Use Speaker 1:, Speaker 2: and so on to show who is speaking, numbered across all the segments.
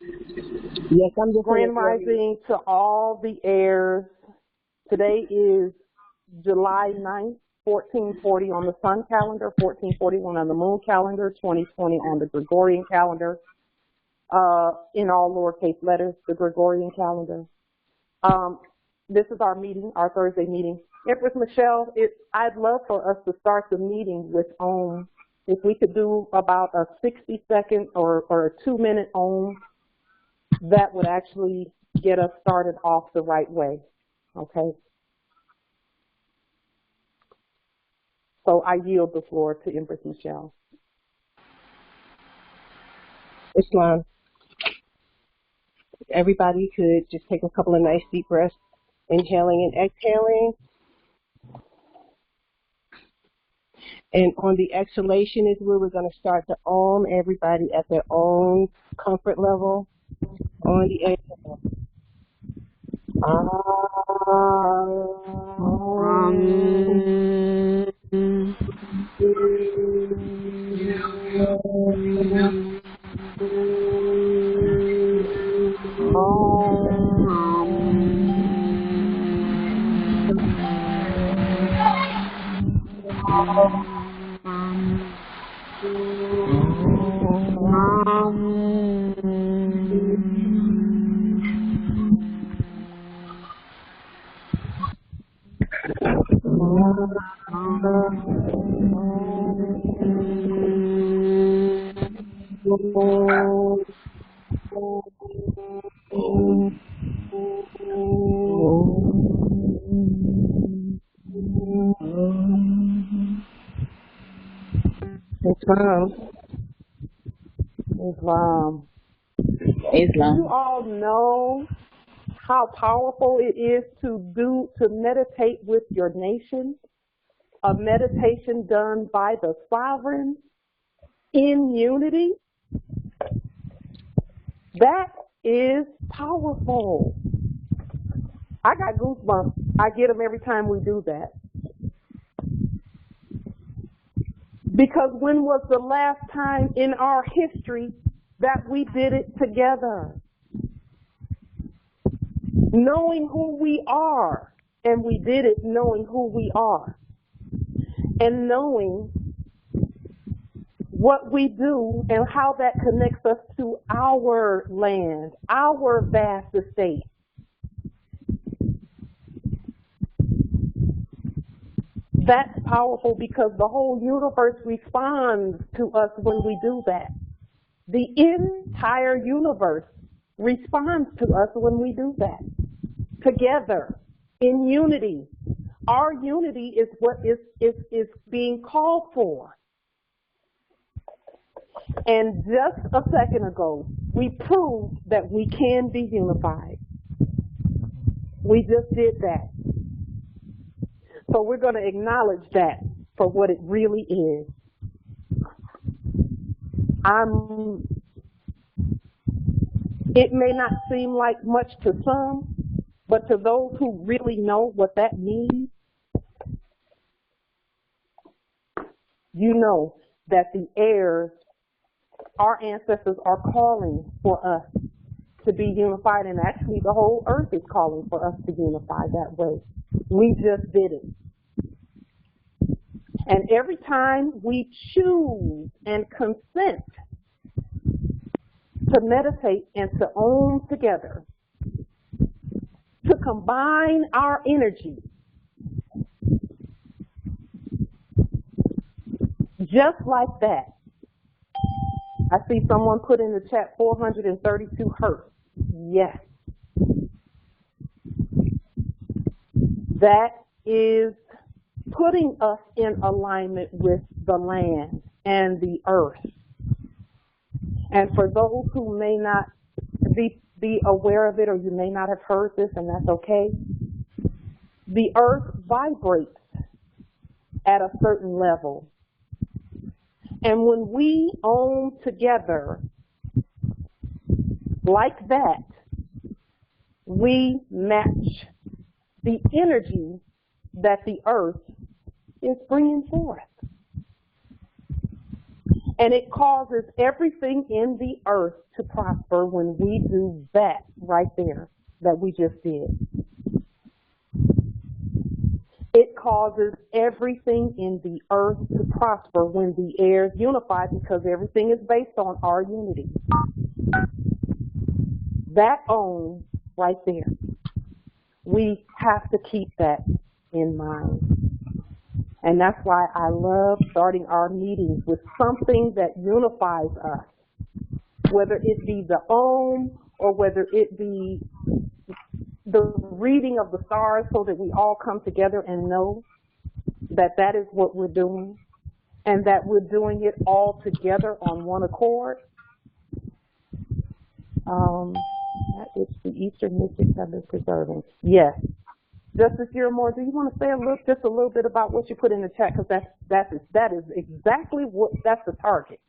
Speaker 1: Yes, I'm just
Speaker 2: Grand rising to all the heirs. Today is July 9th, 1440 on the sun calendar, 1441 on the moon calendar, 2020 on the Gregorian calendar, in all lowercase letters, the Gregorian calendar. This is our meeting, our Thursday meeting. Empress Michelle, I'd love for us to start the meeting with Om. If we could do about a 60-second or a 2-minute Om, that would actually get us started off the right way, okay? So I yield the floor to Empress Michelle.
Speaker 1: Islam. Everybody could just take a couple of nice deep breaths, inhaling and exhaling. And on the exhalation is where we're going to start the Om, everybody at their own comfort level. On the exhale.
Speaker 2: Islam. You all know how powerful it is to meditate with your nation, a meditation done by the sovereign in unity. That is powerful. I got goosebumps. I get them every time we do that. Because when was the last time in our history that we did it together? Knowing who we are, and we did it knowing who we are, and knowing what we do and how that connects us to our land, our vast estate. That's powerful because the whole universe responds to us when we do that. The entire universe responds to us when we do that. Together, in unity. Our unity is what is being called for. And just a second ago, we proved that we can be unified. We just did that. So we're going to acknowledge that for what it really is. It may not seem like much to some, but to those who really know what that means, you know that the heirs, our ancestors, are calling for us to be unified, and actually the whole earth is calling for us to unify that way. We just did it. And every time we choose and consent to meditate and to own together, to combine our energy, just like that. I see someone put in the chat 432 hertz. Yes. That is putting us in alignment with the land and the earth. And for those who may not be aware of it, or you may not have heard this, and that's okay, the earth vibrates at a certain level. And when we own together like that, we match the energy that the earth is bringing forth. And it causes everything in the earth to prosper when we do that right there that we just did. It causes everything in the earth to prosper when the air is unified, because everything is based on our unity. That own right there. We have to keep that in mind. And that's why I love starting our meetings with something that unifies us, whether it be the Om or whether it be the reading of the stars, so that we all come together and know that that is what we're doing, and that we're doing it all together on one accord. That is the Eastern mystics have been preserving. Yes. Justice Yearmore, do you want to say just a little bit about what you put in the chat? Because that is exactly what, that's the target.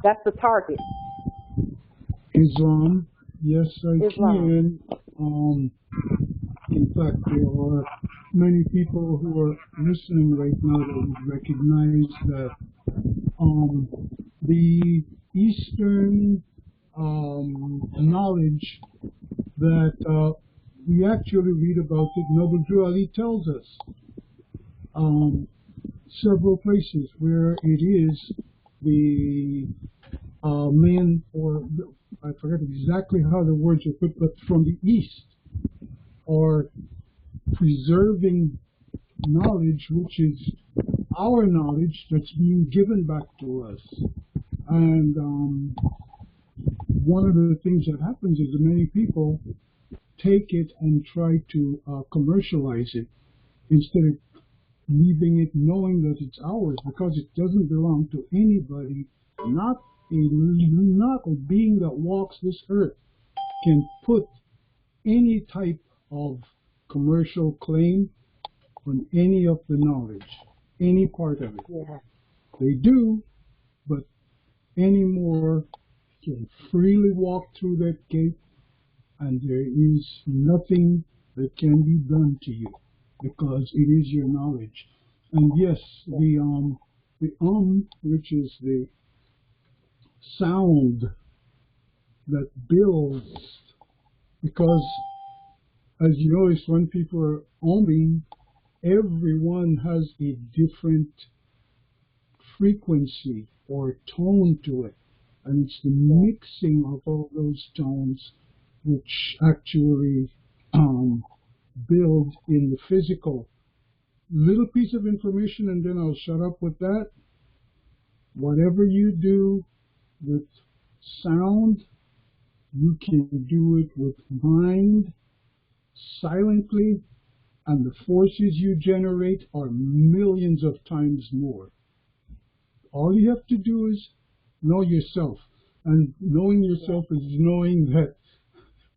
Speaker 2: That's the target.
Speaker 3: Islam. Yes, I
Speaker 2: Islam.
Speaker 3: can. In fact, there are many people who are listening right now that would recognize that the Eastern knowledge that we actually read about it, Noble Drew Ali tells us several places where it is the men, or I forget exactly how the words are put, but from the East are preserving knowledge, which is our knowledge that's being given back to us. And one of the things that happens is that many people take it and try to commercialize it instead of leaving it knowing that it's ours, because it doesn't belong to anybody. Not a being that walks this earth can put any type of commercial claim on any of the knowledge, any part of it.
Speaker 2: Yeah.
Speaker 3: They do, but any more can freely walk through that gate, and there is nothing that can be done to you, because it is your knowledge. And yes, the which is the sound that builds, because as you notice, when people are oming, everyone has a different frequency or tone to it, and it's the mixing of all those tones which actually build in the physical. Little piece of information, and then I'll shut up with that. Whatever you do with sound, you can do it with mind, silently, and the forces you generate are millions of times more. All you have to do is know yourself, and knowing yourself is knowing that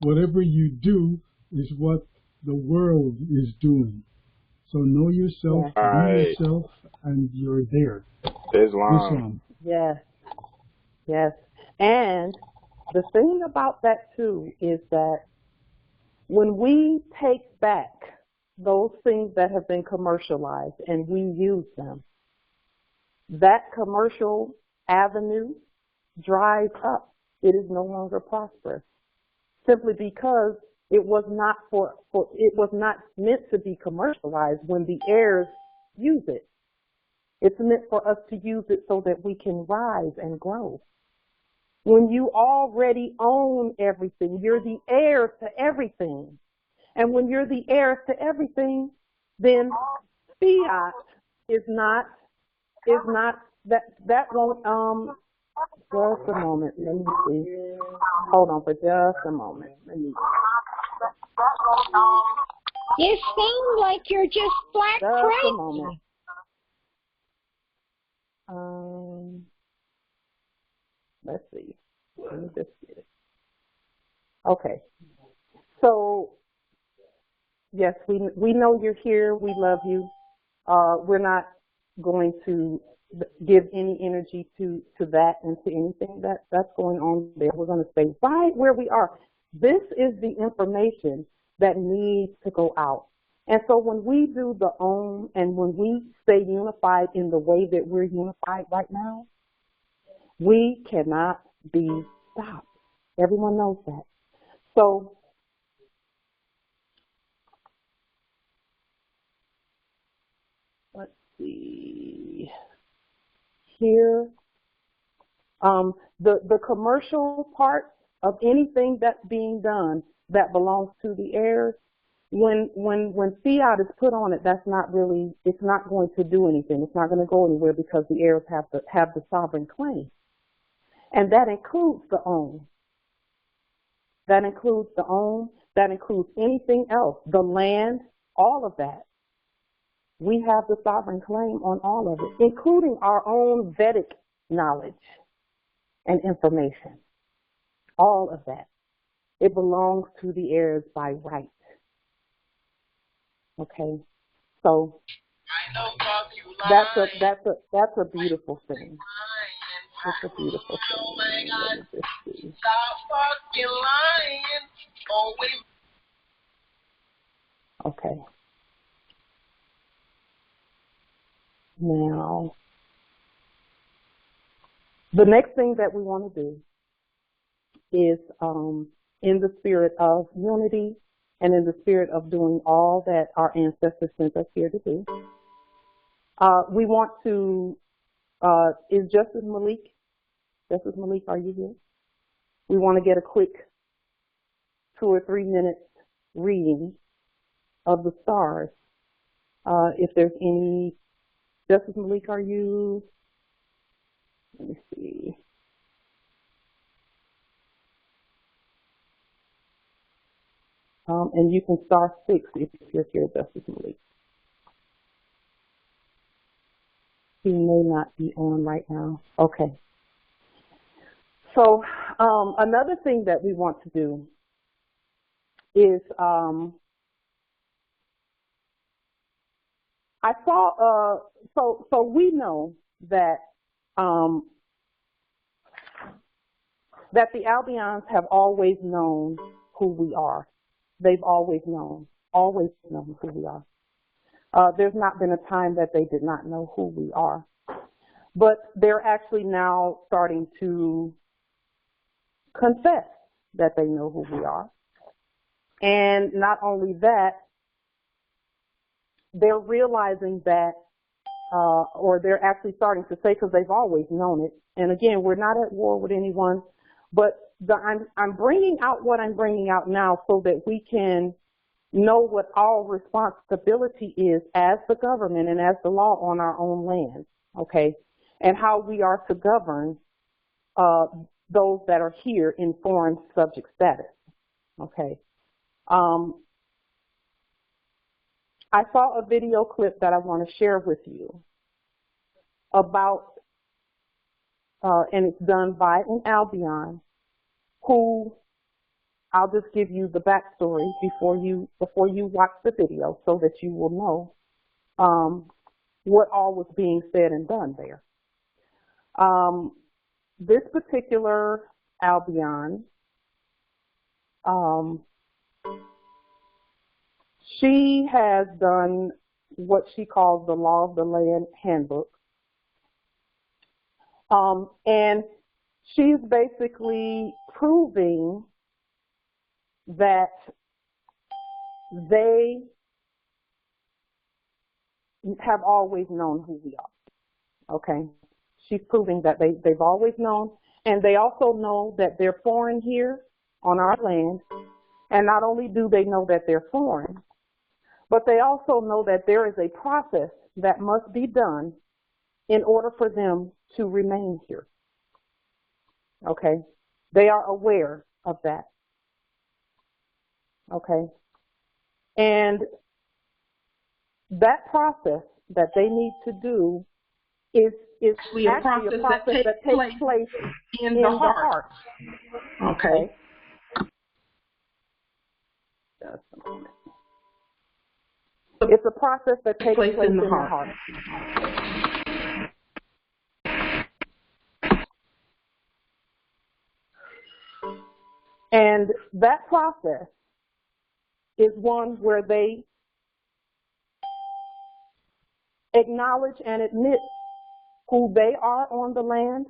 Speaker 3: whatever you do is what the world is doing. So know yourself, be yourself, and you're there.
Speaker 4: Islam.
Speaker 2: Yes. Yes. And the thing about that, too, is that when we take back those things that have been commercialized and we use them, that commercial avenue dries up. It is no longer prosperous, simply because it was not meant to be commercialized. When the heirs use it, it's meant for us to use it so that we can rise and grow. When you already own everything, you're the heir to everything. And when you're the heir to everything, then fiat is not that won't just a moment. Let me see. Hold on for just a moment. Let me.
Speaker 5: You sound like you're just black
Speaker 2: Just
Speaker 5: crazy.
Speaker 2: a moment. Let's see. Let me just get it. Okay. So, yes, we know you're here. We love you. We're not going to give any energy to that and to anything that's going on there. We're going to stay right where we are. This is the information that needs to go out. And so when we do the own, and when we stay unified in the way that we're unified right now, We cannot be stopped. Everyone knows that. So let's see here. The commercial part of anything that's being done that belongs to the heirs, when fiat is put on it, that's not really, it's not going to do anything. It's not going to go anywhere because the heirs have the sovereign claim. And that includes the own. That includes the own. That includes anything else, the land, all of that. We have the sovereign claim on all of it, including our own Vedic knowledge and information. All of that. It belongs to the heirs by right. Okay? So that's a beautiful thing. It's a beautiful thing. Let me just see. Okay. Now, the next thing that we want to do is, in the spirit of unity and in the spirit of doing all that our ancestors sent us here to do, we want to, is Justice Malik, are you here? We want to get a quick 2 or 3 minutes reading of the stars. If there's any, Justice Malik, are you? Let me see. And you can star 6 if you're here, Justice Malik. He may not be on right now. Okay. So another thing that we want to do is I saw so we know that that the Albions have always known who we are. They've always known who we are. There's not been a time that they did not know who we are. But they're actually now starting to confess that they know who we are. And not only that, they're realizing that, or they're actually starting to say, because they've always known it. And again, we're not at war with anyone, but I'm bringing out what I'm bringing out now so that we can know what our responsibility is as the government and as the law on our own land, okay, and how we are to govern those that are here in foreign subject status, okay. I saw a video clip that I want to share with you about, and it's done by an Albion who, I'll just give you the backstory before you watch the video so that you will know what all was being said and done there. This particular Albion, she has done what she calls the Law of the Land Handbook. And she's basically proving that they have always known who we are, okay? She's proving that they've always known, and they also know that they're foreign here on our land. And not only do they know that they're foreign, but they also know that there is a process that must be done in order for them to remain here. Okay? They are aware of that. Okay? And that process that they need to do is actually a process that takes place in the heart. Okay? Just a moment. It's a process that takes place in the heart. And that process is one where they acknowledge and admit who they are on the land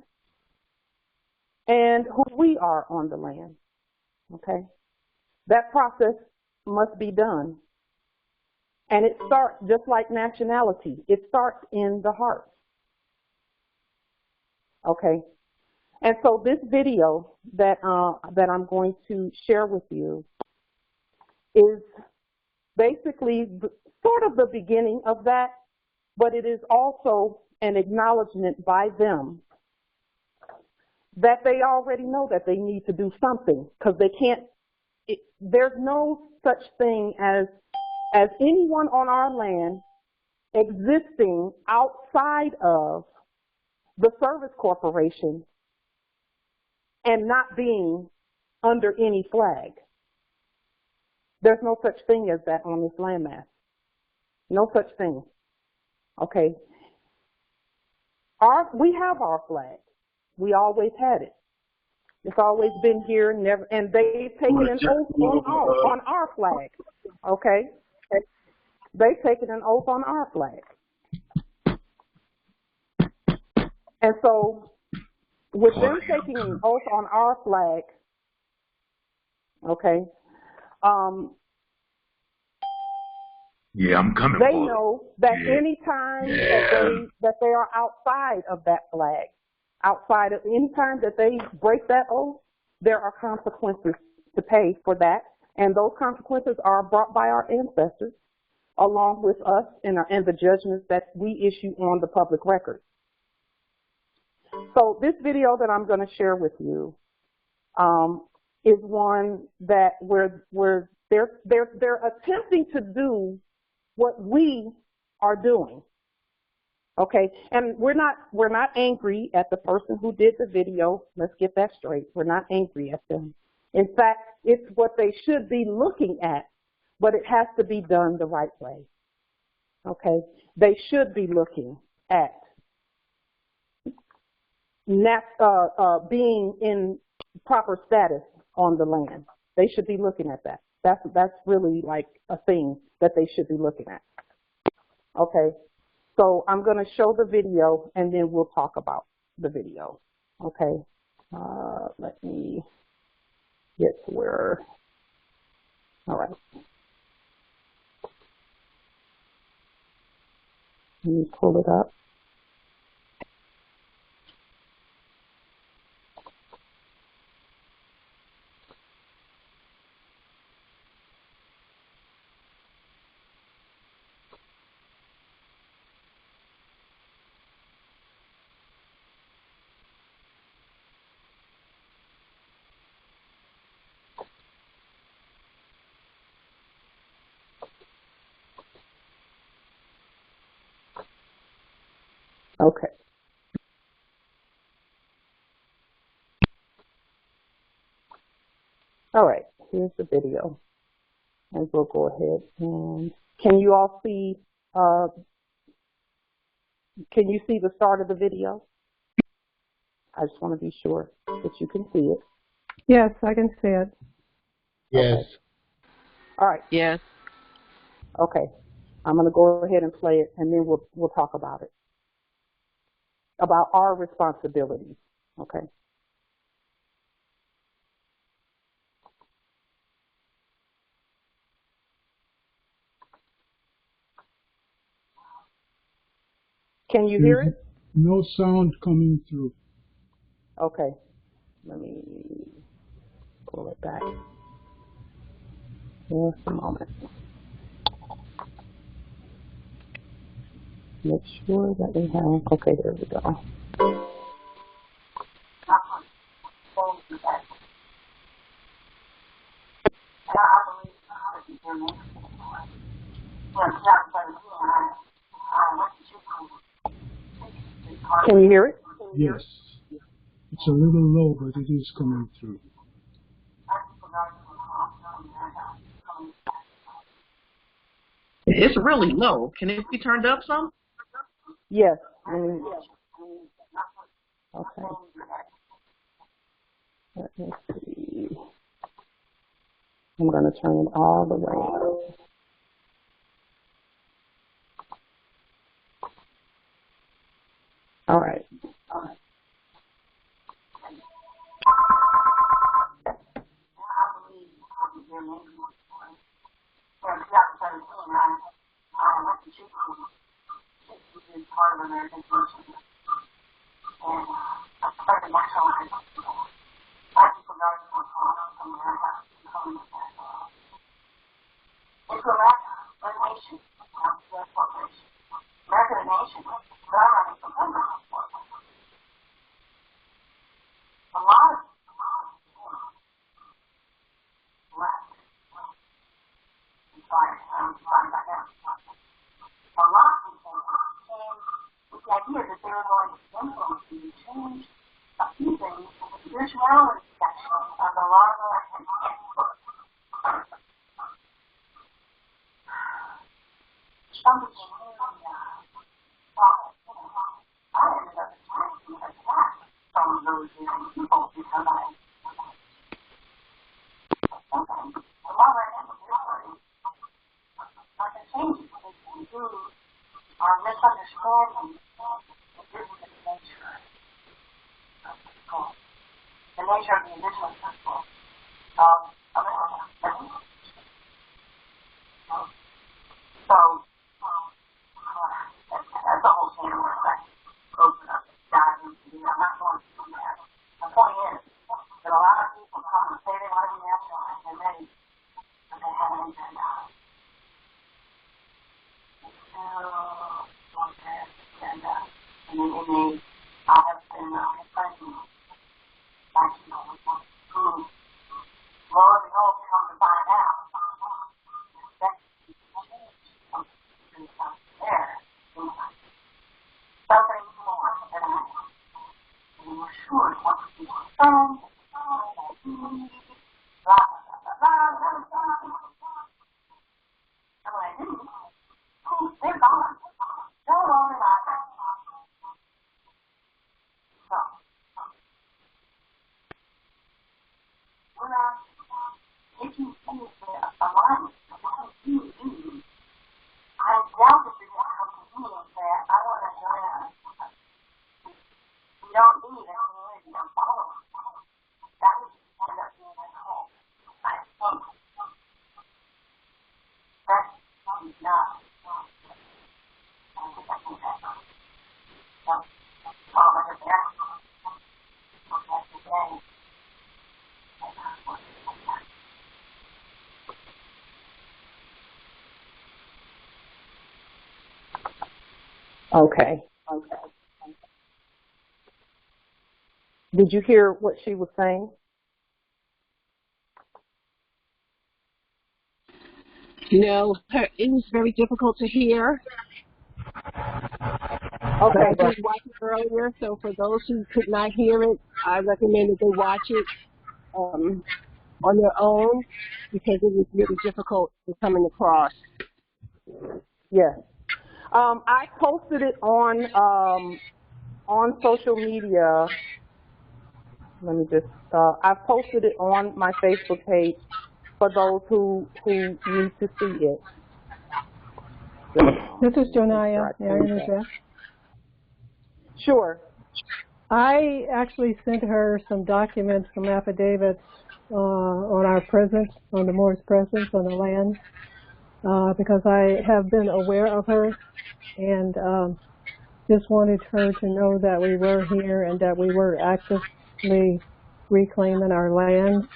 Speaker 2: and who we are on the land. Okay? That process must be done. And it starts just like nationality. It starts in the heart. Okay? And so this video that I'm going to share with you is basically sort of the beginning of that, but it is also an acknowledgement by them that they already know that they need to do something, because they can't, there's no such thing as anyone on our land existing outside of the service corporation and not being under any flag. There's no such thing as that on this landmass. No such thing. Okay? We have our flag. We always had it. It's always been here, never, and they've taken an oath on our flag. Okay? They've taken an oath on our flag. And so, with them taking an oath on our flag, okay,
Speaker 4: yeah, I'm coming.
Speaker 2: They know that any time that they are outside of that flag, outside of any time that they break that oath, there are consequences to pay for that, and those consequences are brought by our ancestors, along with us and the judgments that we issue on the public record. So this video that I'm going to share with you is one that where they're attempting to do what we are doing. Okay, and we're not angry at the person who did the video. Let's get that straight. We're not angry at them. In fact, it's what they should be looking at, but it has to be done the right way. Okay, they should be looking at being in proper status on the land. They should be looking at that. That's really like a thing that they should be looking at. Okay, so I'm going to show the video and then we'll talk about the video. Okay, let me get to where, all right. Let me pull it up. Okay. All right, here's the video. And we'll go ahead and, can you all see, can you see the start of the video? I just want to be sure that you can see it.
Speaker 1: Yes, I can see it.
Speaker 4: Yes.
Speaker 2: Okay. All right.
Speaker 6: Yes.
Speaker 2: Okay. I'm going to go ahead and play it, and then we'll talk about it, about our responsibilities. Okay. Can you hear it?
Speaker 3: No sound coming through.
Speaker 2: Okay. Let me pull it back. Just a moment. Make sure that we have, okay, there we go. Can you hear it?
Speaker 3: Yes. It's a little low, but it is coming through.
Speaker 6: It's really low. Can it be turned up some?
Speaker 2: Yes. Okay. Let me see. I'm going to turn it all the way up. All right.
Speaker 7: is part of American culture. And I started naturalizing people. I just regard it as from America coming into America, a nation, not a corporation. America, a nation, but I'm running for president. A lot of left. I'm sorry about that. A lot of people came with the idea that they were going to influence you, change a few things in the spirituality section of a lot of American textbooks. Some of you I ended up attacking some of those people because I changes we do are misunderstanding the business nature of the school, the nature of the indigenous people of America. So, that's the whole chain of work that open up, dive into. I'm not going to do that. The point is that a lot of people come and say they want to be naturalized, and they have an agenda. And then I have been confronting who, lo and behold, come to find out that something there, something more than I am. And we're sure what to do. Blah, blah, blah, blah. And when I didn't, they're gone. They're alone in my house. So, when if you see a line between you and me, I doubt that you're going to come to me and say, I want to join us. You don't need a community of followers. That would just end up being a cult. I think. That's not.
Speaker 2: Okay. Did you hear what she was saying?
Speaker 1: No, it was very difficult to hear.
Speaker 2: Okay.
Speaker 1: I did watch it earlier, so for those who could not hear it, I recommend that they watch it on their own because it was really difficult coming across.
Speaker 2: Yes. I posted it on social media. Let me just. I posted it on my Facebook page for those who need to see it.
Speaker 8: This is Jonaya. May I interject?
Speaker 2: Sure.
Speaker 8: I actually sent her some documents, some affidavits on our presence, on the Moors' presence on the land, because I have been aware of her and just wanted her to know that we were here and that we were actively reclaiming our land.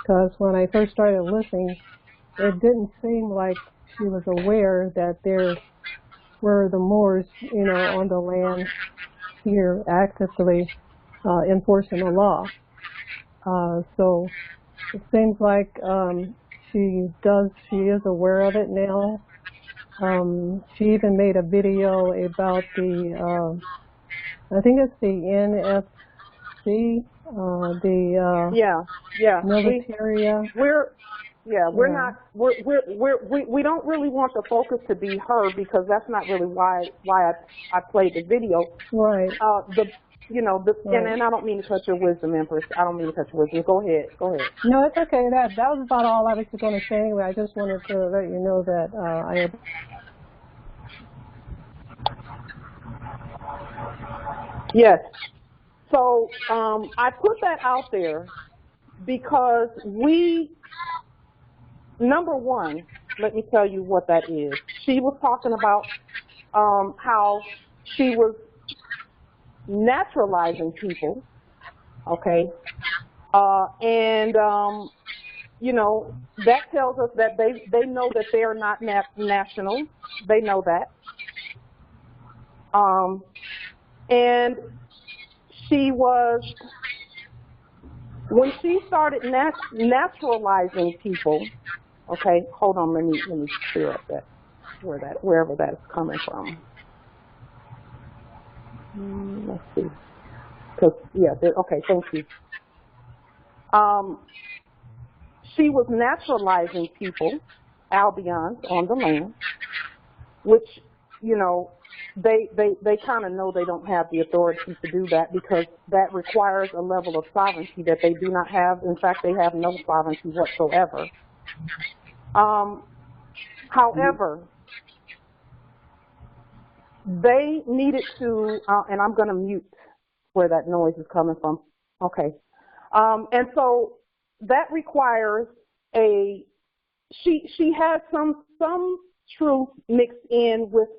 Speaker 8: Because when I first started listening, it didn't seem like she was aware that there were the Moors, on the land here actively enforcing the law. So it seems like she is aware of it now. She even made a video about the, I think it's the NFC, military.
Speaker 2: We don't really want the focus to be her because that's not really why I played the video.
Speaker 8: Right.
Speaker 2: Right. And I don't mean to cut your wisdom, Empress. I don't mean to cut your wisdom. Go ahead.
Speaker 8: No, it's okay. That was about all I was going to say anyway. I just wanted to let you know that I.
Speaker 2: Yes. So I put that out there because number one, let me tell you what that is. She was talking about how she was naturalizing people, okay, and you know, that tells us that they know that they are not national. They know that. And she was, when she started naturalizing people, okay, hold on, let me clear up that, wherever that is coming from. Let's see. Because, yeah, okay, thank you. She was naturalizing people, Albions, on the land, which, you know, they kind of know they don't have the authority to do that because that requires a level of sovereignty that they do not have. In fact, they have no sovereignty whatsoever. However, they needed to, and I'm going to mute where that noise is coming from. Okay. And so that requires she has some truth mixed in with,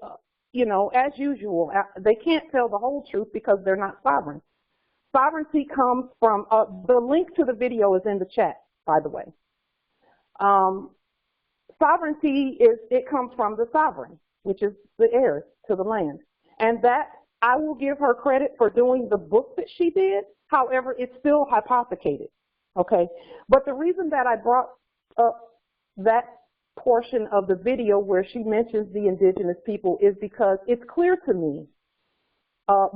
Speaker 2: you know, as usual. They can't tell the whole truth because they're not sovereign. Sovereignty comes from, the link to the video is in the chat, by the way. Sovereignty it comes from the sovereign, which is the heirs to the land. And that, I will give her credit for doing the book that she did. However, it's still hypothecated, okay? But the reason that I brought up that portion of the video where she mentions the indigenous people is because it's clear to me,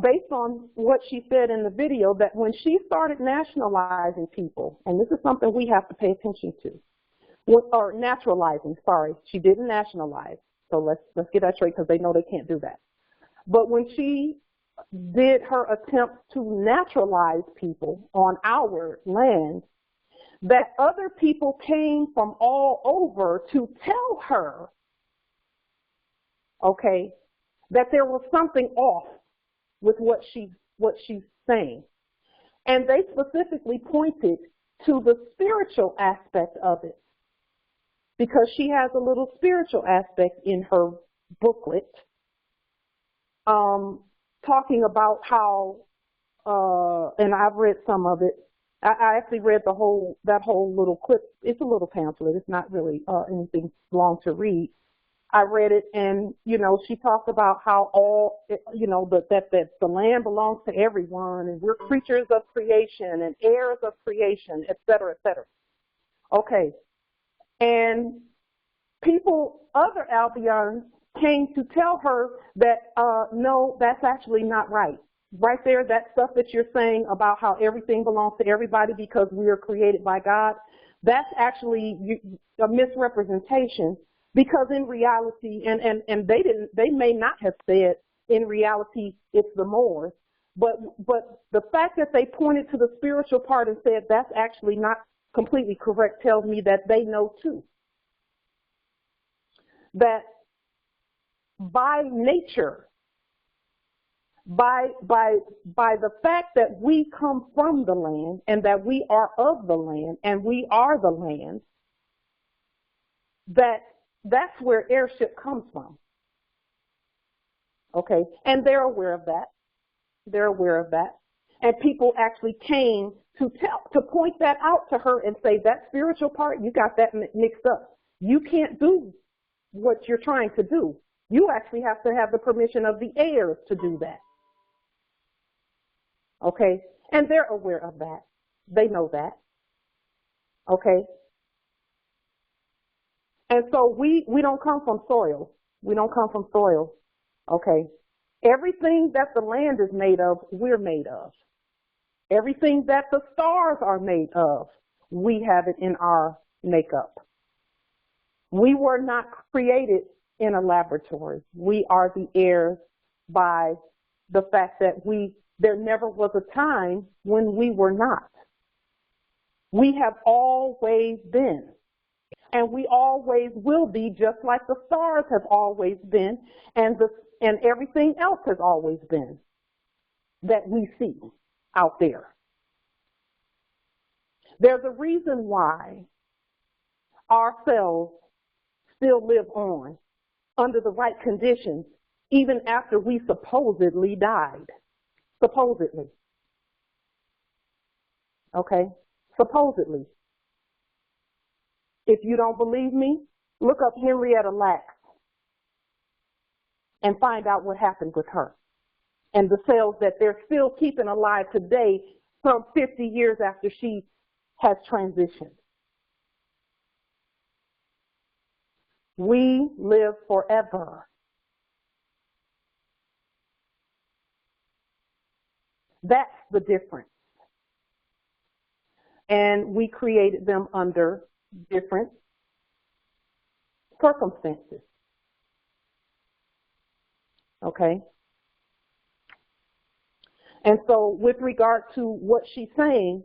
Speaker 2: based on what she said in the video, that when she started nationalizing people, and this is something we have to pay attention to, or naturalizing, sorry, she didn't nationalize. So let's get that straight because they know they can't do that. But when she did her attempt to naturalize people on our land, that other people came from all over to tell her, okay, that there was something off with what she's saying. And they specifically pointed to the spiritual aspect of it, because she has a little spiritual aspect in her booklet, talking about how, and I've read some of it. I actually read that whole little clip. It's a little pamphlet. It's not really anything long to read. I read it, and you know, she talked about how all, you know, that the land belongs to everyone, and we're creatures of creation and heirs of creation, et cetera, et cetera. Okay, and people, other Albions, came to tell her that no, that's actually not right. Right there, that stuff that you're saying about how everything belongs to everybody because we are created by God, that's actually a misrepresentation, because in reality, and they may not have said in reality it's the Moors, but the fact that they pointed to the spiritual part and said that's actually not completely correct tells me that they know too. That by nature, by the fact that we come from the land and that we are of the land and we are the land, that's where heirship comes from. Okay, and they're aware of that. They're aware of that. And people actually came to point that out to her and say, that spiritual part, you got that mixed up. You can't do what you're trying to do. You actually have to have the permission of the heirs to do that. Okay? And they're aware of that. They know that. Okay? And so we don't come from soil. We don't come from soil. Okay? Everything that the land is made of, we're made of. Everything that the stars are made of, we have it in our makeup. We were not created in a laboratory. We are the heirs by the fact that there never was a time when we were not. We have always been, and we always will be, just like the stars have always been, and everything else has always been that we see out there. There's a reason why our cells still live on under the right conditions, even after we supposedly died. Supposedly. Okay? Supposedly. If you don't believe me, look up Henrietta Lacks and find out what happened with her and the cells that they're still keeping alive today some 50 years after she has transitioned. We live forever. That's the difference. And we created them under different circumstances. Okay? And so with regard to what she's saying,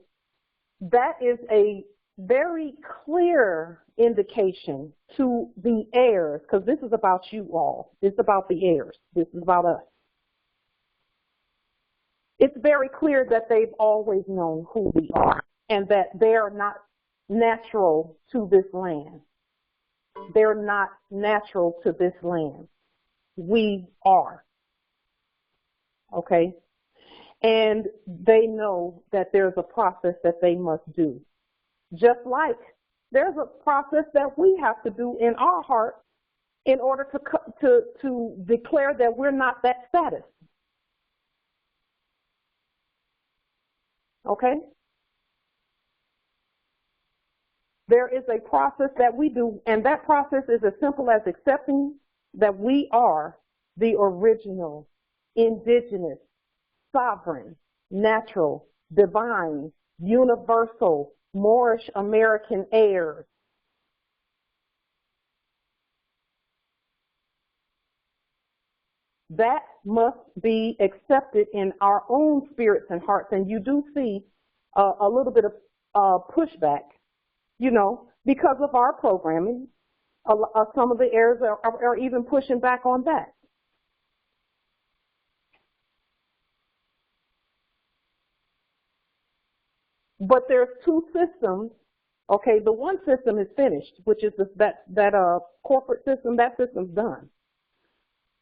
Speaker 2: that is a very clear indication to the heirs, because this is about you all. It's about the heirs. This is about us. It's very clear that they've always known who we are and that they're not natural to this land. They're not natural to this land. We are. Okay? And they know that there's a process that they must do. Just like there's a process that we have to do in our heart in order to declare that we're not that status. Okay? There is a process that we do, and that process is as simple as accepting that we are the original, indigenous, sovereign, natural, divine, universal, Moorish American heirs. That must be accepted in our own spirits and hearts. And you do see a little bit of pushback, you know, because of our programming. Some of the heirs are even pushing back on that. But there's two systems. Okay, the one system is finished, which is that corporate system. That system's done.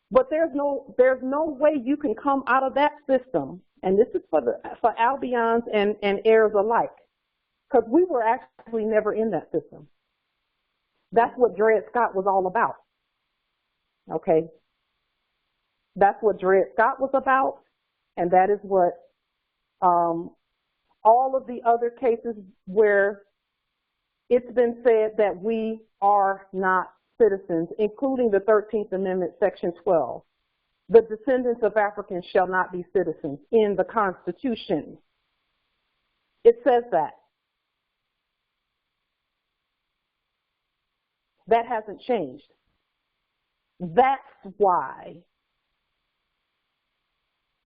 Speaker 2: But there's no way you can come out of that system, and this is for Albions and heirs alike, because we were actually never in that system. That's what Dred Scott was all about. Okay, that's what Dred Scott was about, and that is what all of the other cases where it's been said that we are not citizens, including the 13th Amendment, Section 12. The descendants of Africans shall not be citizens in the Constitution. It says that. That hasn't changed. That's why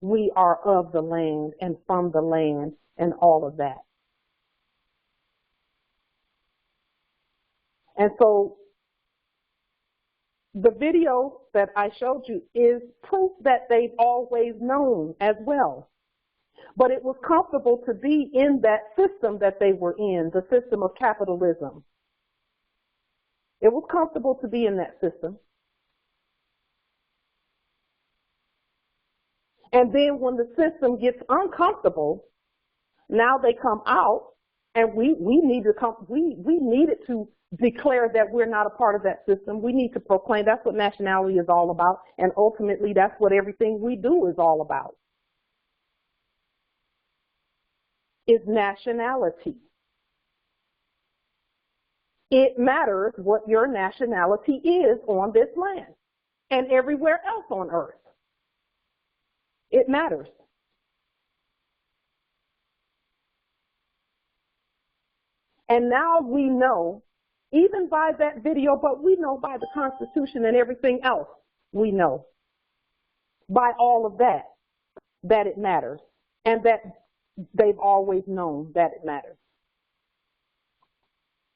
Speaker 2: we are of the land and from the land and all of that. And so the video that I showed you is proof that they've always known as well. But it was comfortable to be in that system that they were in, the system of capitalism. It was comfortable to be in that system. And then when the system gets uncomfortable, now they come out, and we needed to declare that we're not a part of that system. We need to proclaim. That's what nationality is all about, and ultimately that's what everything we do is all about, is nationality. It matters what your nationality is on this land and everywhere else on earth. It matters. And now we know, even by that video, but we know by the Constitution and everything else, we know by all of that, that it matters, and that they've always known that it matters.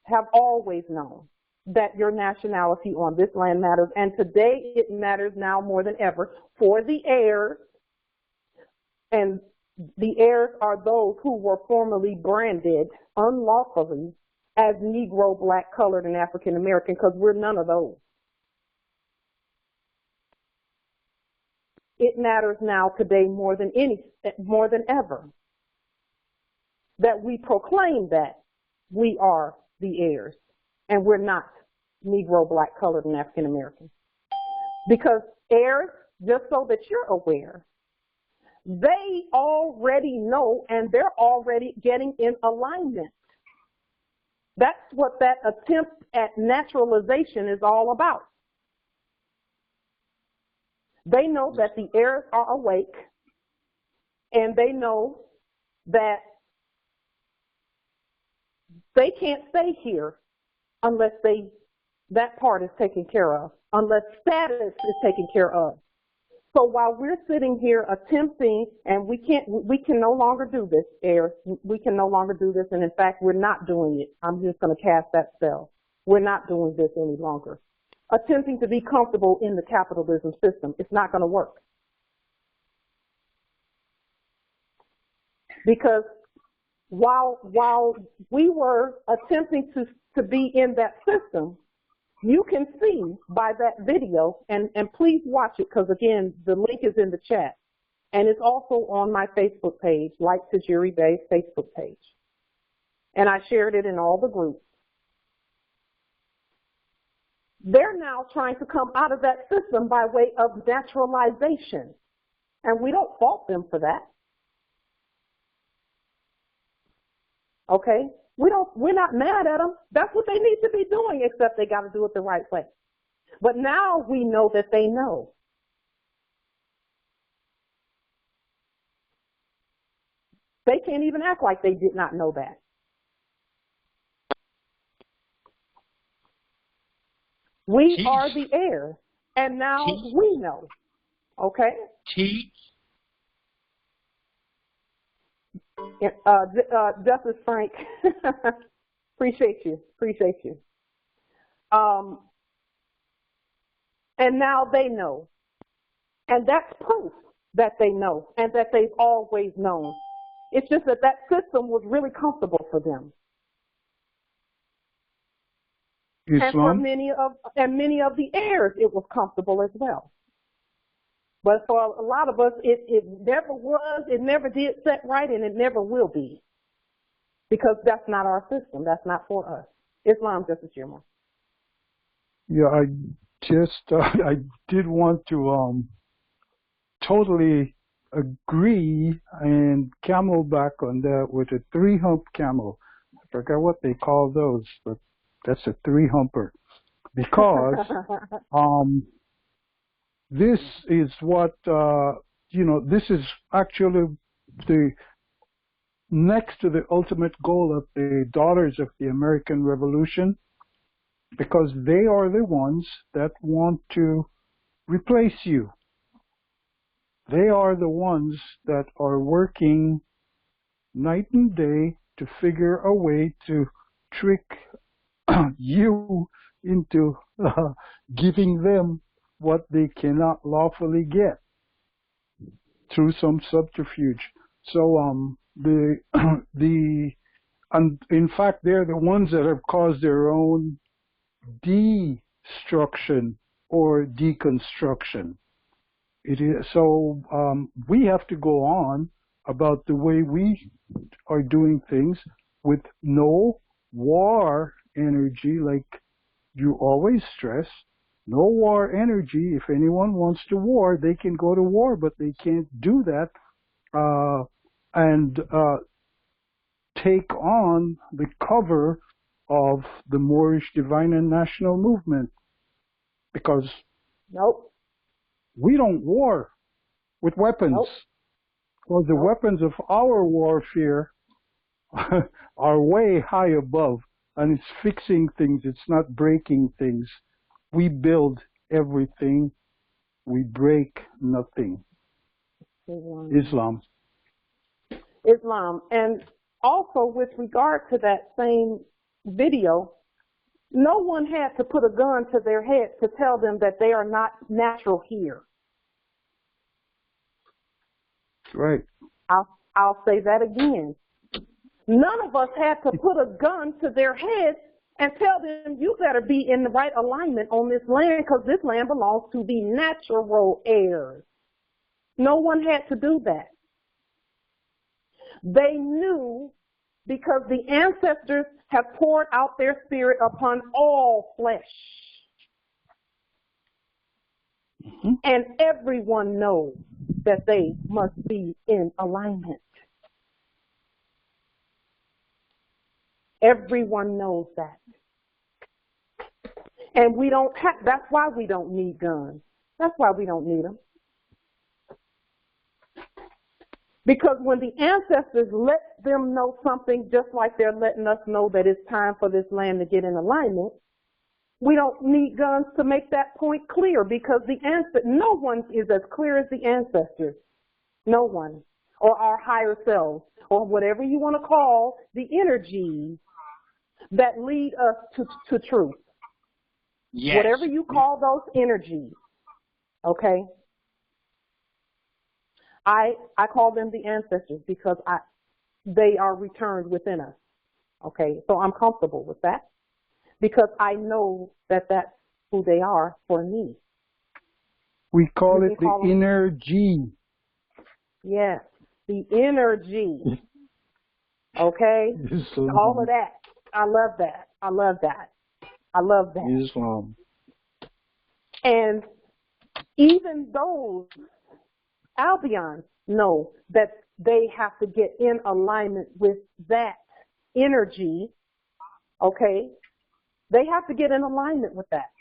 Speaker 2: Have always known that your nationality on this land matters, and today it matters now more than ever for the heirs, and the heirs are those who were formerly branded unlawfully as Negro, Black, Colored, and African American, because we're none of those. it matters now today more than ever that we proclaim that we are the heirs and we're not Negro, Black, colored, and African American. Because heirs, just so that you're aware, they already know and they're already getting in alignment. That's what that attempt at naturalization is all about. They know that the heirs are awake, and they know that they can't stay here unless that part is taken care of, unless status is taken care of. So while we're sitting here attempting, and we can no longer do this, heirs, we can no longer do this, and in fact, we're not doing it. I'm just going to cast that spell. We're not doing this any longer. Attempting to be comfortable in the capitalism system, it's not going to work. Because while we were attempting to be in that system, you can see by that video, and please watch it, because again, the link is in the chat, and it's also on my Facebook page, like Tajiri Bay's Facebook page. And I shared it in all the groups. They're now trying to come out of that system by way of naturalization, and we don't fault them for that. Okay? We're not mad at them. That's what they need to be doing, except they got to do it the right way. But now we know that they know. They can't even act like they did not know that. We are the heirs, and now we know. Okay? Justice Frank, appreciate you. And now they know. And that's proof that they know and that they've always known. It's just that system was really comfortable for them.
Speaker 3: Islam?
Speaker 2: And for many of the heirs, it was comfortable as well. But for a lot of us, it never was, it never did set right, and it never will be. Because that's not our system. That's not for us. Islam, Justice Jimmer.
Speaker 3: Yeah, I did want to totally agree and camelback on that with a 3-hump camel. I forgot what they call those, but that's a 3-humper. Because this is what, this is actually the next to the ultimate goal of the Daughters of the American Revolution, because they are the ones that want to replace you. They are the ones that are working night and day to figure a way to trick you into giving them what they cannot lawfully get through some subterfuge. So and in fact, they're the ones that have caused their own destruction or deconstruction. It is so we have to go on about the way we are doing things with no war energy, like you always stress. No war energy. If anyone wants to war, they can go to war, but they can't do that and take on the cover of the Moorish Divine and National Movement, because we don't war with weapons. Because the weapons of our warfare are way high above, and it's fixing things, it's not breaking things. We build everything, we break nothing. Islam.
Speaker 2: And also with regard to that same video, no one had to put a gun to their head to tell them that they are not natural here.
Speaker 3: Right.
Speaker 2: I'll say that again. None of us had to put a gun to their heads and tell them, you better be in the right alignment on this land, because this land belongs to the natural heirs. No one had to do that. They knew because the ancestors have poured out their spirit upon all flesh. And everyone knows that they must be in alignment. Everyone knows that. And we don't have, that's why we don't need guns. That's why we don't need them. Because when the ancestors let them know something, just like they're letting us know that it's time for this land to get in alignment, we don't need guns to make that point clear, because no one is as clear as the ancestors. No one. Or our higher selves, or whatever you want to call the energies that lead us to truth. Yes. Whatever you call those energies, okay? I call them the ancestors because they are returned within us, okay? So I'm comfortable with that because I know that that's who they are for me.
Speaker 3: We call it the inner G.
Speaker 2: Yes, the energy, okay?
Speaker 3: Islam.
Speaker 2: All of that. I love that. I love that. I love that.
Speaker 3: Islam.
Speaker 2: And even those Albions know that they have to get in alignment with that energy, okay? They have to get in alignment with that.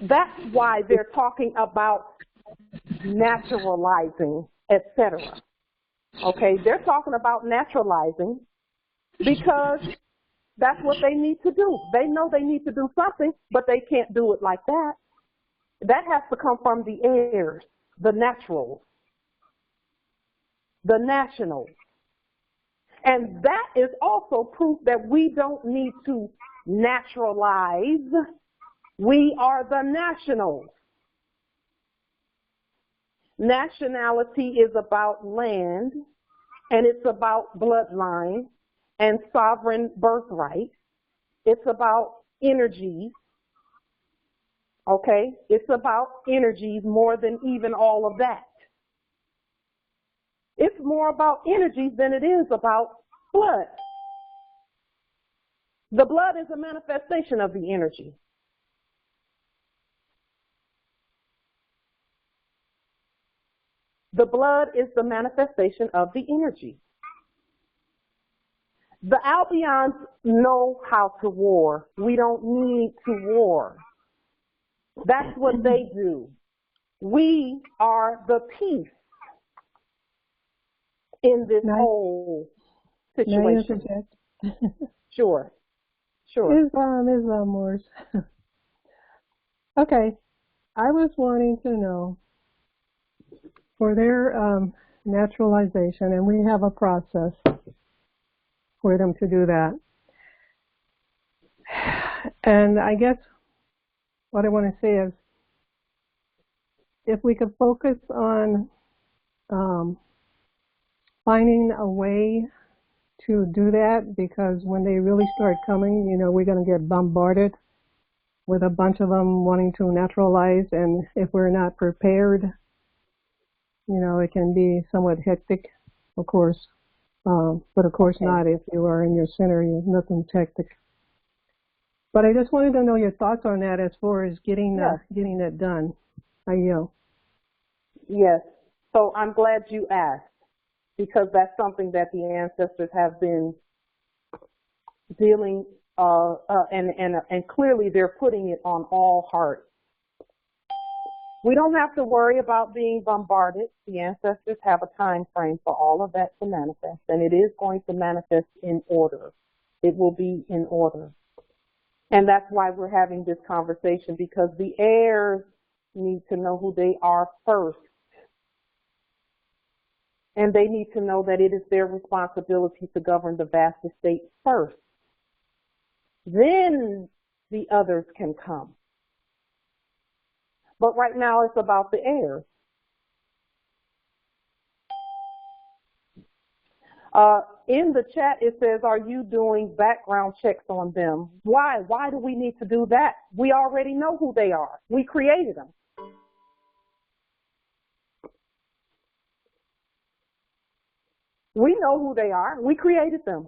Speaker 2: That's why they're talking about naturalizing, etc. Okay, they're talking about naturalizing because that's what they need to do. They know they need to do something, but they can't do it like that. That has to come from the heirs, the naturals, the nationals. And that is also proof that we don't need to naturalize. We are the nationals. Nationality is about land, and it's about bloodline and sovereign birthright. It's about energy. Okay? It's about energies more than even all of that. It's more about energies than it is about blood. The blood is a manifestation of the energy. The blood is the manifestation of the energy. The Albions know how to war. We don't need to war. That's what they do. We are the peace in this whole situation. Sure.
Speaker 8: Islam wars. Okay. I was wanting to know, for their naturalization, and we have a process for them to do that. And I guess what I want to say is, if we could focus on finding a way to do that, because when they really start coming, you know, we're going to get bombarded with a bunch of them wanting to naturalize, and if we're not prepared, you know, it can be somewhat hectic, of course, but of course not if you are in your center, nothing's hectic. But I just wanted to know your thoughts on that as far as getting that done.
Speaker 2: Yes. So I'm glad you asked, because that's something that the ancestors have been dealing, and clearly they're putting it on all hearts. We don't have to worry about being bombarded. The ancestors have a time frame for all of that to manifest, and it is going to manifest in order. It will be in order. And that's why we're having this conversation, because the heirs need to know who they are first. And they need to know that it is their responsibility to govern the vast estate first. Then the others can come. But right now it's about the heirs. In the chat it says, are you doing background checks on them? Why? Why do we need to do that? We already know who they are. We created them. We know who they are. We created them.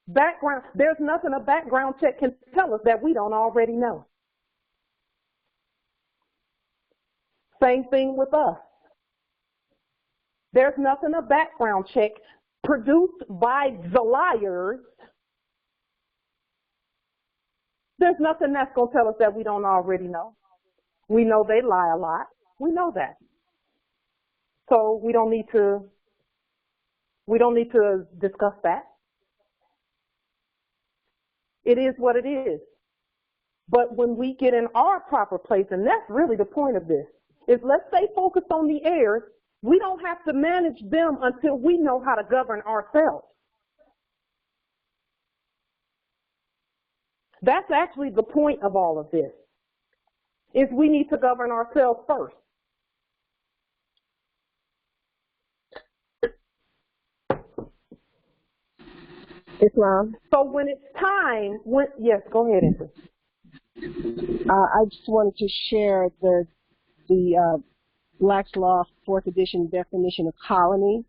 Speaker 2: Background, there's nothing a background check can tell us that we don't already know. Same thing with us. There's nothing a background check produced by the liars. There's nothing that's going to tell us that we don't already know. We know they lie a lot. We know that. So we don't need to discuss that. It is what it is. But when we get in our proper place, and that's really the point of this, is let's stay focused on the heirs. We don't have to manage them until we know how to govern ourselves. That's actually the point of all of this, is we need to govern ourselves first.
Speaker 1: Islam.
Speaker 2: So when it's time, yes, go ahead, Andrew.
Speaker 1: I just wanted to share the Black's Law 4th edition definition of colony.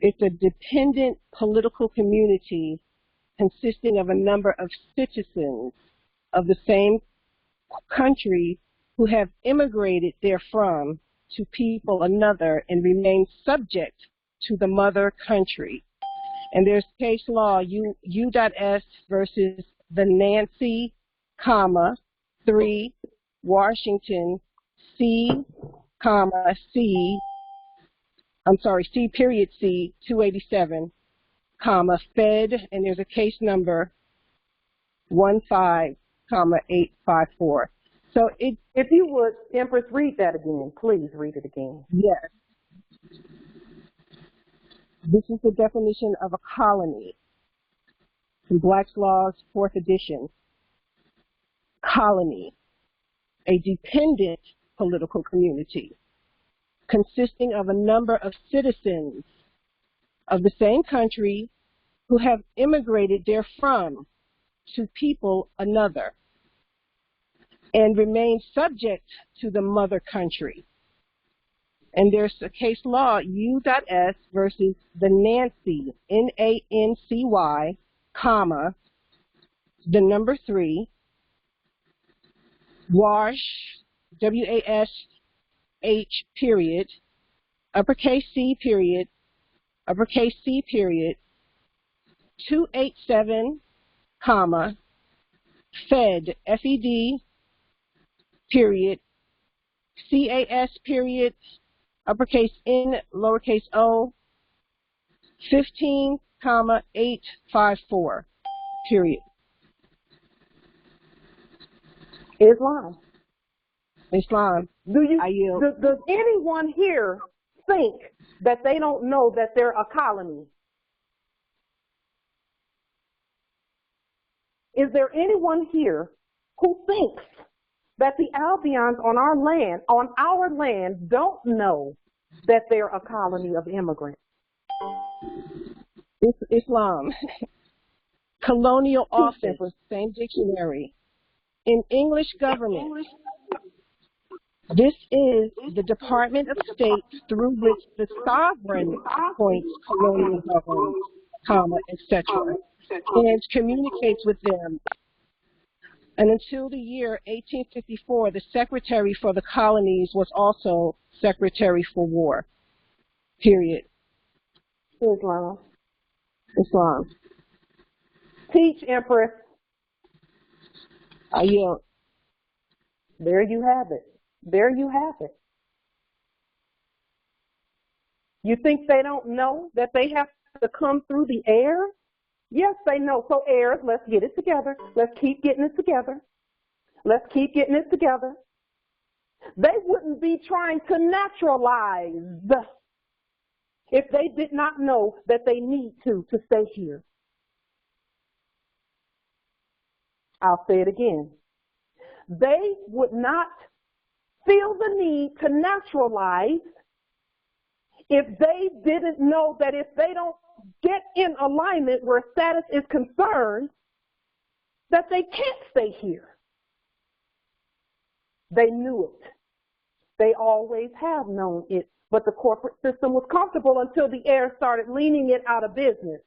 Speaker 1: It's a dependent political community consisting of a number of citizens of the same country who have immigrated therefrom to people another and remain subject to the mother country. And there's case law, U.S. versus the Nancy, comma, 3, Washington, C period C, 287, comma, Fed, and there's a case number 15,854. So
Speaker 2: if you would, Empress, read that again. Please read it again.
Speaker 1: Yes. This is the definition of a colony in Black's Law's 4th edition. Colony, a dependent political community consisting of a number of citizens of the same country who have immigrated therefrom to people another and remain subject to the mother country. And there's a case law, U.S. versus the Nancy, Nancy, comma, the number 3, Wash, W-A-S-H, period, uppercase C, period, uppercase C, period, 287, comma, Fed, F-E-D, period, C-A-S, period, uppercase N, lowercase o, 15,854, period.
Speaker 2: Islam.
Speaker 1: Does
Speaker 2: anyone here think that they don't know that they're a colony? Is there anyone here who thinks that the Albions on our land don't know that they're a colony of immigrants?
Speaker 1: Islam. Colonial Office, same dictionary. In English government, this is the Department of State through which the sovereign appoints colonial governments, comma, etc., and communicates with them. And until the year 1854, the Secretary for the Colonies was also Secretary for War, period.
Speaker 2: Islam.
Speaker 1: Teach,
Speaker 2: Empress.
Speaker 1: I yield.
Speaker 2: There you have it. You think they don't know that they have to come through the air? Yes, they know. So heirs, let's get it together. Let's keep getting it together. They wouldn't be trying to naturalize if they did not know that they need to stay here. I'll say it again. They would not feel the need to naturalize if they didn't know that if they don't get in alignment where status is concerned, that they can't stay here. They knew it. They always have known it, but the corporate system was comfortable until the heirs started leaning it out of business.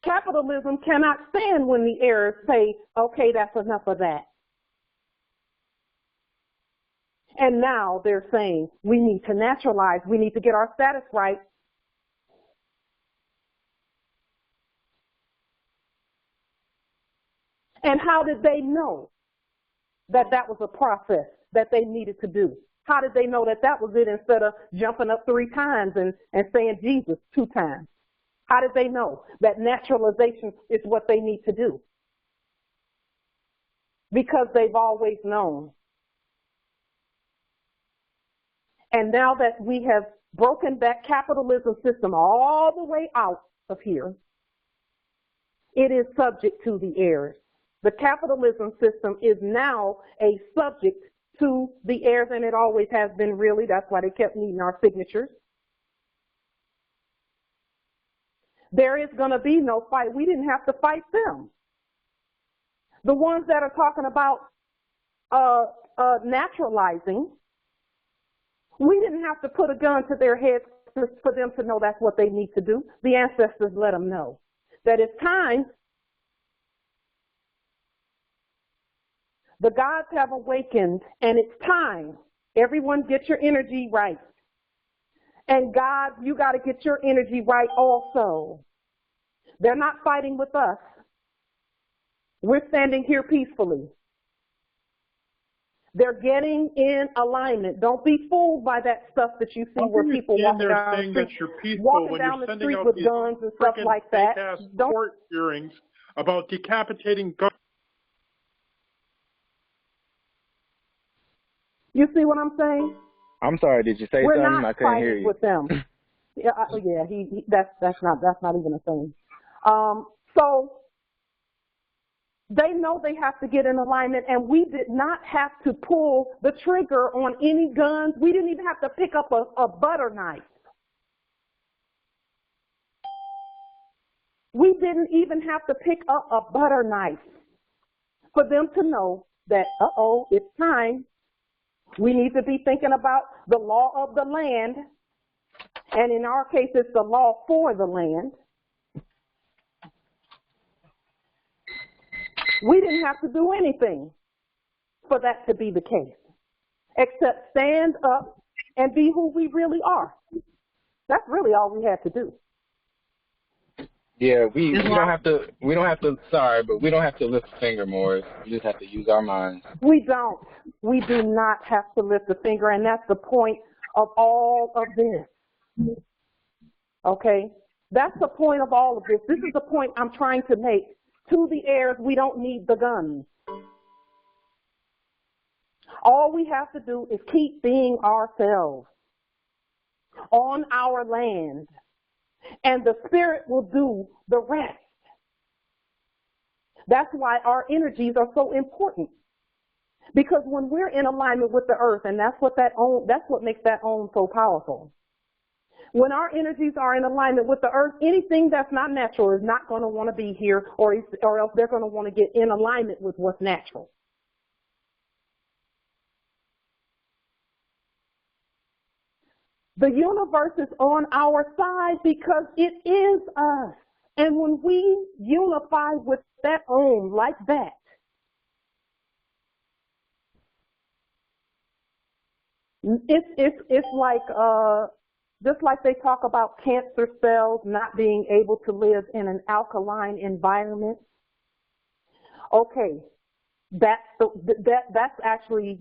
Speaker 2: Capitalism cannot stand when the heirs say, okay, that's enough of that. And now they're saying, we need to naturalize, we need to get our status right. And how did they know that that was a process that they needed to do? How did they know that that was it instead of jumping up 3 times and saying Jesus 2 times? How did they know that naturalization is what they need to do? Because they've always known. And now that we have broken that capitalism system all the way out of here, it is subject to the heirs. The capitalism system is now a subject to the heirs, and it always has been, really. That's why they kept needing our signatures. There is going to be no fight. We didn't have to fight them. The ones that are talking about naturalizing, we didn't have to put a gun to their heads for them to know that's what they need to do. The ancestors let them know that it's time. The gods have awakened, and it's time. Everyone get your energy right. And God, you got to get your energy right also. They're not fighting with us. We're standing here peacefully. They're getting in alignment. Don't be fooled by that stuff that you see where people walking down the street, with guns and stuff like that.
Speaker 9: Court hearings about decapitating guns.
Speaker 2: You see what I'm saying?
Speaker 10: I'm sorry. Did you say
Speaker 2: We're
Speaker 10: something?
Speaker 2: not
Speaker 10: I couldn't hear
Speaker 2: fighting
Speaker 10: you.
Speaker 2: with them. That's not even a thing. So they know they have to get in alignment, and we did not have to pull the trigger on any guns. We didn't even have to pick up a butter knife. We didn't even have to pick up a butter knife for them to know that, uh-oh, it's time. We need to be thinking about the law of the land, and in our case, it's the law for the land. We didn't have to do anything for that to be the case, except stand up and be who we really are. That's really all we had to do.
Speaker 10: Yeah, we don't have to, sorry, but we don't have to lift a finger, Morris. We just have to use our minds.
Speaker 2: We don't. We do not have to lift a finger, and that's the point of all of this. Okay? That's the point of all of this. This is the point I'm trying to make. To the heirs, we don't need the guns. All we have to do is keep being ourselves on our land, and the Spirit will do the rest. That's why our energies are so important. Because when we're in alignment with the earth, and that's what makes that own so powerful. When our energies are in alignment with the earth, anything that's not natural is not going to want to be here, or else they're going to want to get in alignment with what's natural. The universe is on our side because it is us. And when we unify with that own like that, it's like just like they talk about cancer cells not being able to live in an alkaline environment. Okay, that's actually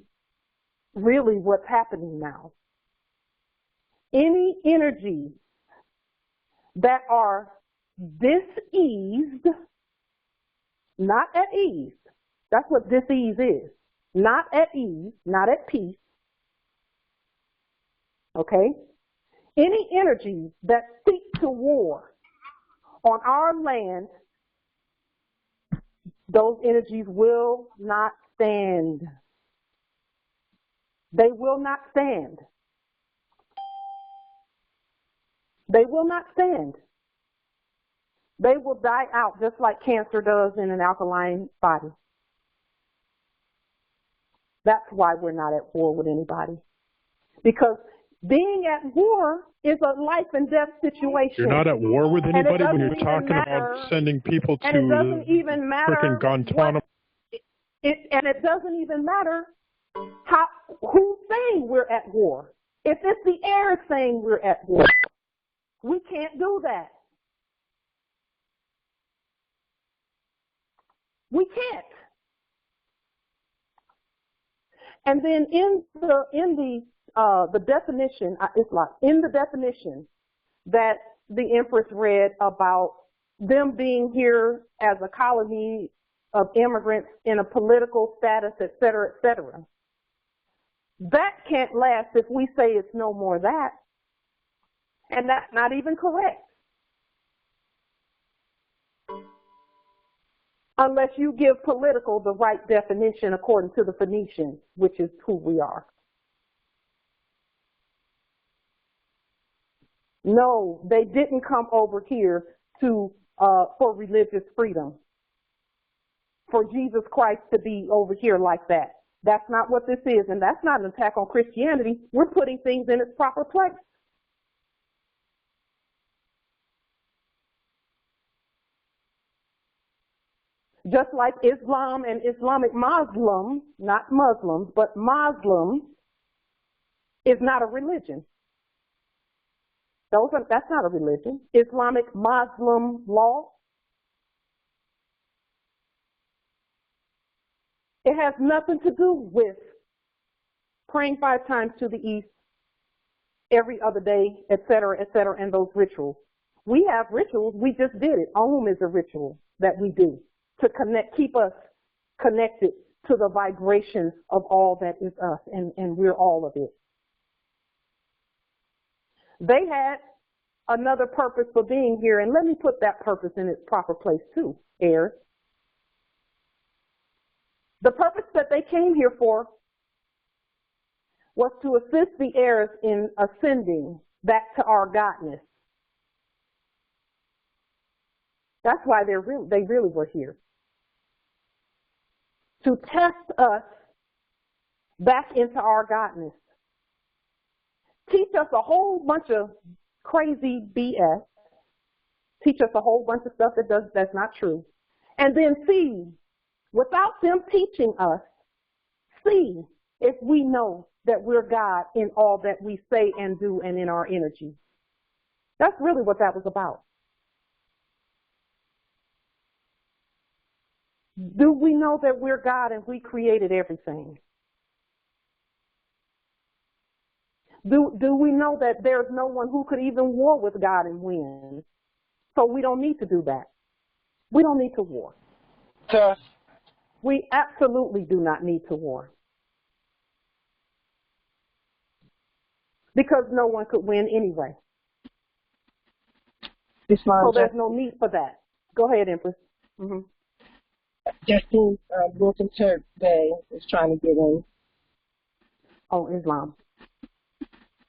Speaker 2: really what's happening now. Any energies that are diseased, not at ease, that's what disease is, not at ease, not at peace, okay? Any energies that seek to war on our land, those energies will not stand. They will not stand. They will not stand. They will die out just like cancer does in an alkaline body. That's why we're not at war with anybody. Because being at war is a life and death situation.
Speaker 9: You're not at war with anybody when you're talking about sending people to freaking Guantanamo.
Speaker 2: And it doesn't even matter who's saying we're at war. If it's the air saying we're at war, we can't do that. We can't. And then in the definition, in the definition that the Empress read about them being here as a colony of immigrants in a political status, et cetera, that can't last if we say it's no more that. And that's not even correct. Unless you give political the right definition according to the Phoenicians, which is who we are. No, they didn't come over here for religious freedom, for Jesus Christ to be over here like that. That's not what this is, and that's not an attack on Christianity. We're putting things in its proper place. Just like Islam and Islamic Muslim, not Muslims, but Muslim, is not a religion. That's not a religion. Islamic Muslim law, it has nothing to do with praying 5 times to the east every other day, et cetera, and those rituals. We have rituals. We just did it. Is a ritual that we do to keep us connected to the vibrations of all that is us, and we're all of it. They had another purpose for being here, and let me put that purpose in its proper place too, heirs. The purpose that they came here for was to assist the heirs in ascending back to our godness. That's why they really were here. To test us back into our godness. Teach us a whole bunch of crazy BS. Teach us a whole bunch of stuff that's not true. And then see, without them teaching us, see if we know that we're God in all that we say and do and in our energy. That's really what that was about. Do we know that we're God and we created everything? Do we know that there's no one who could even war with God and win? So we don't need to do that. We don't need to war. We absolutely do not need to war. Because no one could win anyway. So there's no need for that. Go ahead, Empress. Mm-hmm.
Speaker 1: Justine Wilkinson Bay is trying to get in.
Speaker 2: Oh, Islam.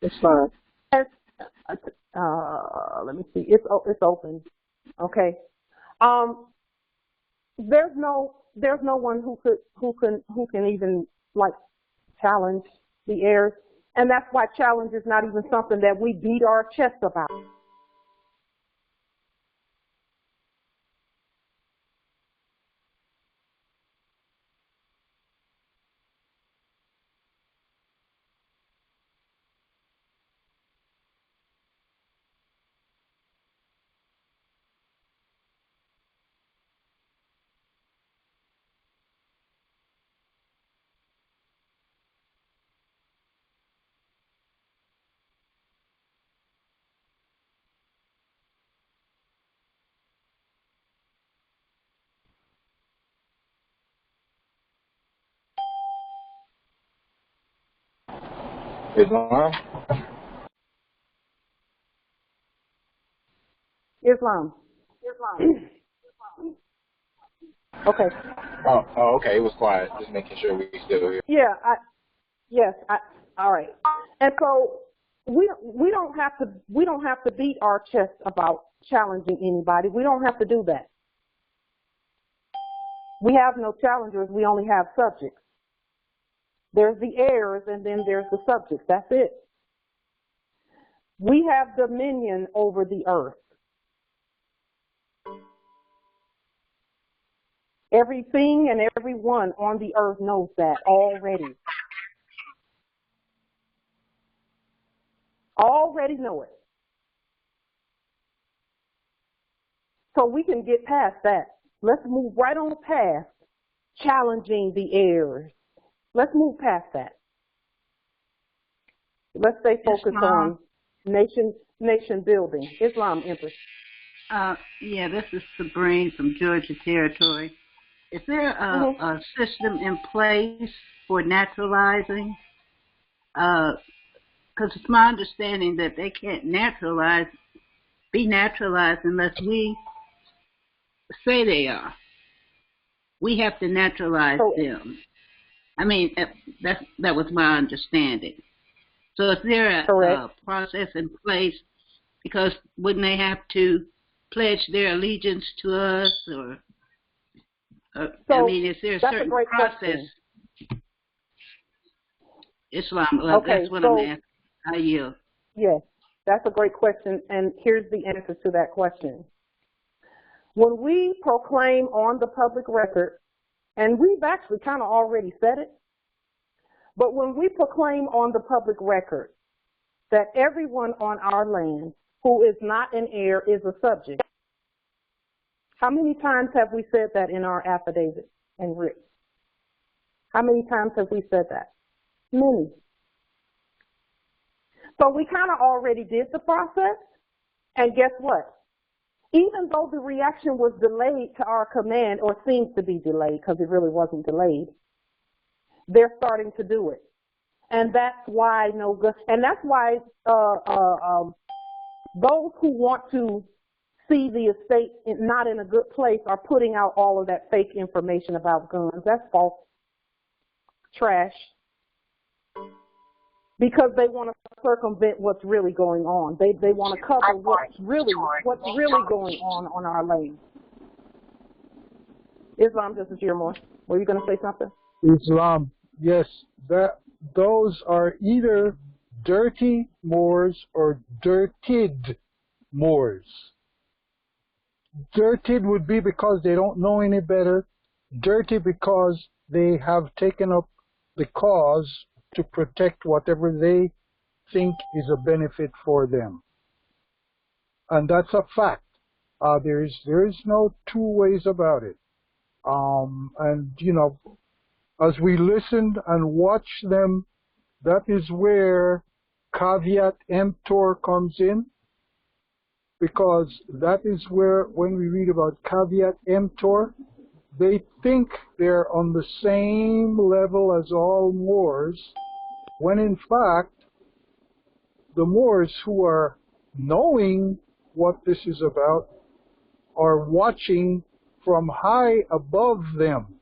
Speaker 1: Islam.
Speaker 2: Let me see. It's open. Okay. There's no one who can even like challenge the heirs, and that's why challenge is not even something that we beat our chest about.
Speaker 10: Islam?
Speaker 2: Islam. Okay.
Speaker 10: Oh, okay. It was quiet. Just making sure we still here.
Speaker 2: Yeah. All right. And so we don't have to beat our chest about challenging anybody. We don't have to do that. We have no challengers. We only have subjects. There's the heirs, and then there's the subjects. That's it. We have dominion over the earth. Everything and everyone on the earth knows that already. Already know it. So we can get past that. Let's move right on past challenging the heirs. Let's move past that. Let's stay focused on nation building. Islam, Empress.
Speaker 11: Yeah, this is Sabrine from Georgia Territory. Is there a system in place for naturalizing? Because it's my understanding that they can't be naturalized unless we say they are. We have to naturalize them. I mean, that was my understanding. So is there a process in place? Because wouldn't they have to pledge their allegiance to us, or I mean, is there a certain process? Question. Islam, that's what I'm asking. I yield.
Speaker 2: Yes, that's a great question, and here's the answer to that question. When we proclaim on the public record, and we've actually kind of already said it, but when we proclaim on the public record that everyone on our land who is not an heir is a subject, how many times have we said that in our affidavit and writ? How many times have we said that? Many. So we kind of already did the process, and guess what? Even though the reaction was delayed to our command, or seems to be delayed because it really wasn't delayed, they're starting to do it. And that's why that's why those who want to see the estate not in a good place are putting out all of that fake information about guns. That's false. Trash. Because they want to circumvent what's really going on. They want to cover what's really going on our land. Islam, this is your more. Were you going to say something?
Speaker 3: Islam, yes. Those are either dirty Moors or dirtied Moors. Dirtied would be because they don't know any better. Dirty because they have taken up the cause to protect whatever they think is a benefit for them. And that's a fact. There is no two ways about it. And, you know, as we listened and watched them, that is where caveat emptor comes in. Because that is where, when we read about caveat emptor, they think they're on the same level as all Moors, when in fact, the Moors who are knowing what this is about are watching from high above them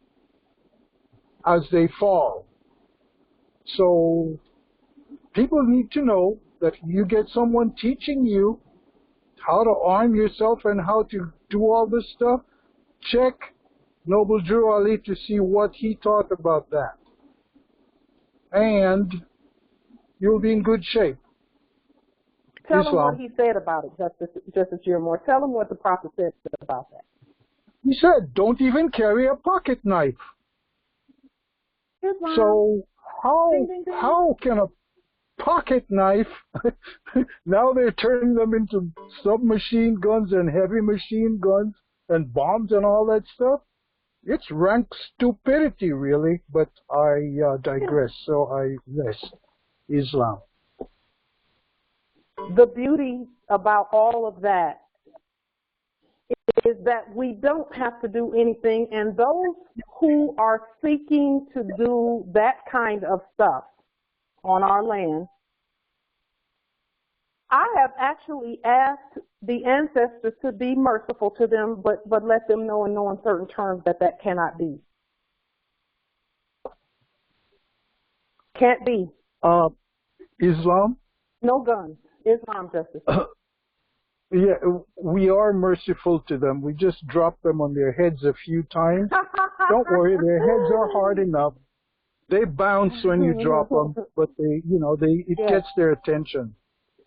Speaker 3: as they fall. So people need to know that you get someone teaching you how to arm yourself and how to do all this stuff. Check Noble Drew Ali to see what he taught about that. And you'll be in good shape.
Speaker 2: Tell him what he said about it, Justice Gilmore. Tell him what the Prophet said about that.
Speaker 3: He said, don't even carry a pocket knife. So how can a pocket knife, now they're turning them into submachine guns and heavy machine guns and bombs and all that stuff? It's rank stupidity, really, but I digress, so I rest. Islam.
Speaker 2: The beauty about all of that is that we don't have to do anything, and those who are seeking to do that kind of stuff on our land, I have actually asked the ancestors to be merciful to them, but let them know in no uncertain terms that cannot be. Can't be.
Speaker 3: Islam,
Speaker 2: No guns. Islam justice.
Speaker 3: Yeah, we are merciful to them. We just drop them on their heads a few times. Don't worry, their heads are hard enough. They bounce when you drop them, but it gets their attention.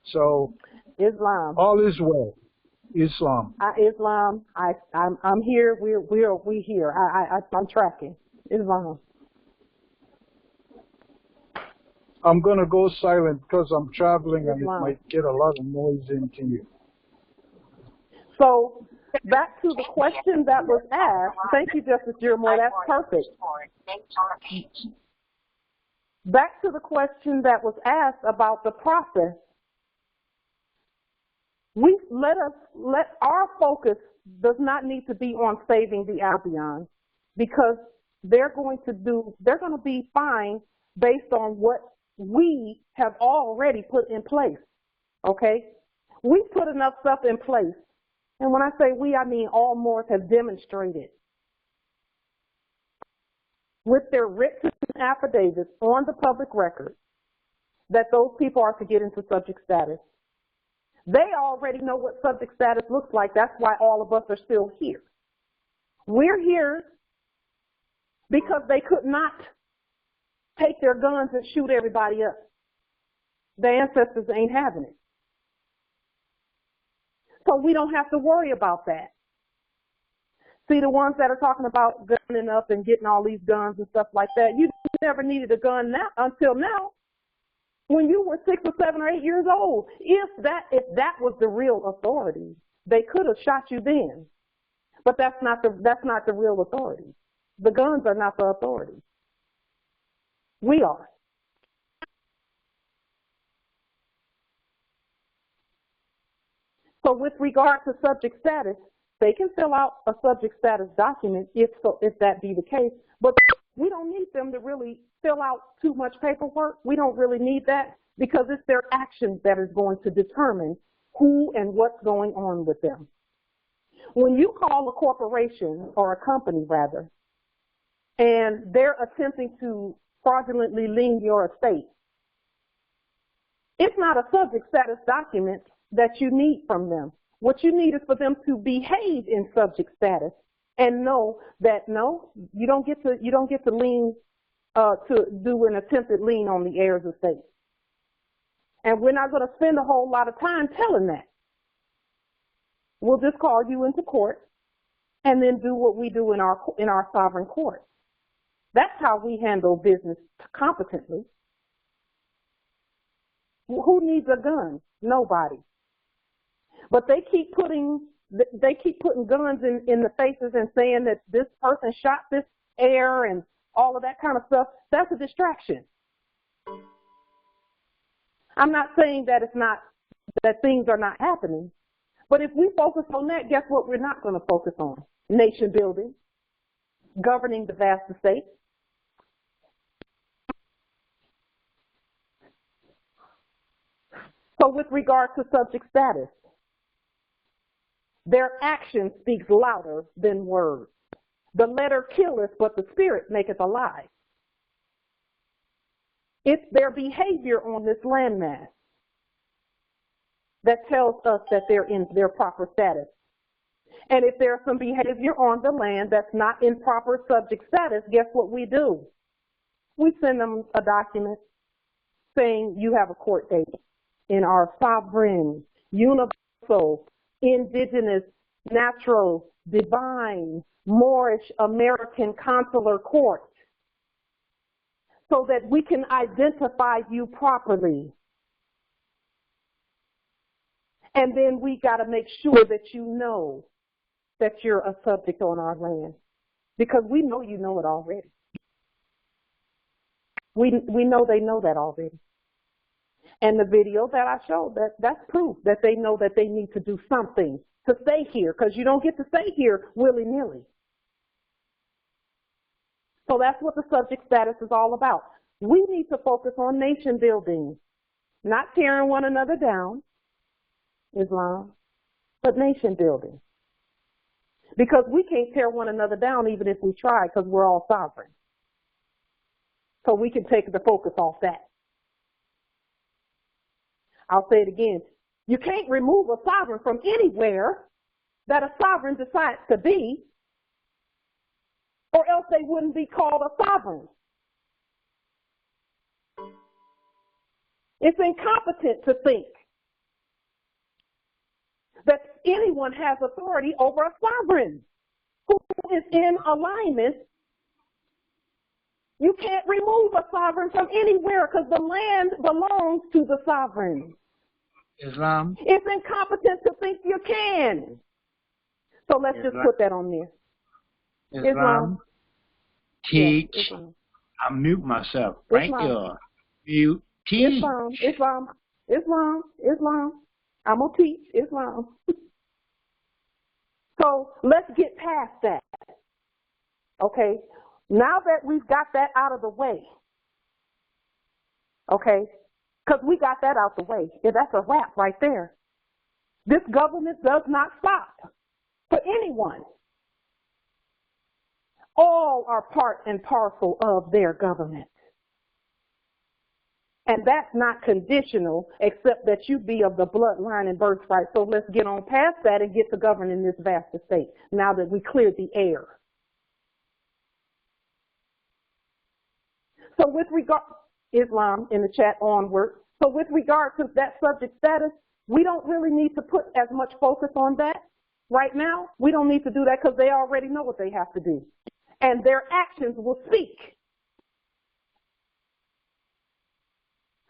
Speaker 3: So
Speaker 2: Islam.
Speaker 3: All is well. Islam.
Speaker 2: Islam. I'm here. We here. I'm tracking. Islam.
Speaker 3: I'm gonna go silent because I'm traveling and
Speaker 2: Islam.
Speaker 3: it might get a lot of noise into you.
Speaker 2: So back to the question that was asked. Thank you, Justice Jeremiah. That's perfect. Back to the question that was asked about the process. Let our focus does not need to be on saving the Albion, because they're going to be fine based on what we have already put in place. Okay? We put enough stuff in place. And when I say we, I mean all Moors have demonstrated with their written affidavits on the public record that those people are to get into subject status. They already know what subject status looks like. That's why all of us are still here. We're here because they could not take their guns and shoot everybody up. The ancestors ain't having it. So we don't have to worry about that. See, the ones that are talking about gunning up and getting all these guns and stuff like that, you never needed a gun until now. When you were 6 or 7 or 8 years old, if that was the real authority, they could have shot you then. But that's not the real authority. The guns are not the authority. We are. So with regard to subject status, they can fill out a subject status document if that be the case, but we don't need them to really fill out too much paperwork. We don't really need that, because it's their actions that is going to determine who and what's going on with them. When you call a corporation, or a company rather, and they're attempting to fraudulently lien your estate, it's not a subject status document that you need from them. What you need is for them to behave in subject status and know that no, you don't get to lien to do an attempted lien on the heir's estate. And we're not going to spend a whole lot of time telling that. We'll just call you into court and then do what we do in our sovereign court. That's how we handle business competently. Who needs a gun? Nobody. But they keep putting guns in the faces and saying that this person shot this heir and all of that kind of stuff. That's a distraction. I'm not saying that that things are not happening, but if we focus on that, guess what we're not going to focus on? Nation building, governing the vast estate. So with regard to subject status, their action speaks louder than words. The letter killeth, but the spirit maketh alive. It's their behavior on this landmass that tells us that they're in their proper status. And if there's some behavior on the land that's not in proper subject status, guess what we do? We send them a document saying you have a court date in our sovereign, universal, indigenous, natural, divine, Moorish, American consular court, so that we can identify you properly. And then we got to make sure that you know that you're a subject on our land, because we know you know it already. We know they know that already. And the video that I showed, that's proof that they know that they need to do something to stay here, because you don't get to stay here willy-nilly. So that's what the subject status is all about. We need to focus on nation building, not tearing one another down, Islam, but nation building. Because we can't tear one another down even if we try, because we're all sovereign. So we can take the focus off that. I'll say it again. You can't remove a sovereign from anywhere that a sovereign decides to be, or else they wouldn't be called a sovereign. It's incompetent to think that anyone has authority over a sovereign who is in alignment. You can't remove a sovereign from anywhere because the land belongs to the sovereign.
Speaker 12: Islam.
Speaker 2: It's incompetent to think you can. So let's just put that on there.
Speaker 12: Islam. Teach.
Speaker 2: Yes, Islam.
Speaker 12: I'll mute myself. Right
Speaker 2: Islam.
Speaker 12: here. Mute. Teach.
Speaker 2: Islam. I'm going to teach Islam. So let's get past that. Okay? Now that we've got that out of the way, okay, because we got that out the way, yeah, that's a wrap right there. This government does not stop for anyone. All are part and parcel of their government. And that's not conditional, except that you be of the bloodline and birthright. So let's get on past that and get to governing this vast estate now that we cleared the air. So with regard, Islam in the chat onward, so with regard to that subject status, we don't really need to put as much focus on that right now. We don't need to do that because they already know what they have to do. And their actions will speak.